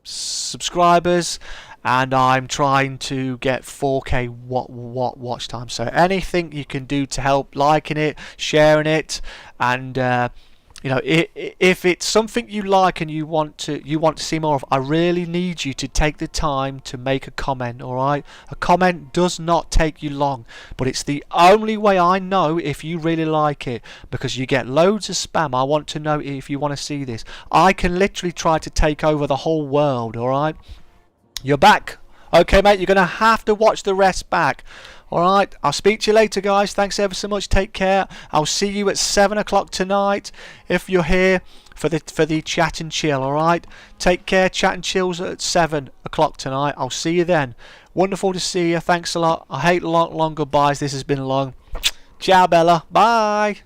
subscribers. And I'm trying to get 4K watch time. So anything you can do to help, liking it, sharing it, and you know, if it's something you like and you want to see more of, I really need you to take the time to make a comment. All right, a comment does not take you long, but it's the only way I know if you really like it, because you get loads of spam. I want to know if you want to see this. I can literally try to take over the whole world. All right. You're back. Okay, mate, you're going to have to watch the rest back. Alright, I'll speak to you later, guys. Thanks ever so much. Take care. I'll see you at 7 o'clock tonight if you're here for the chat and chill, alright? Take care. Chat and chills at 7 o'clock tonight. I'll see you then. Wonderful to see you. Thanks a lot. I hate long goodbyes. This has been long. Ciao, Bella. Bye.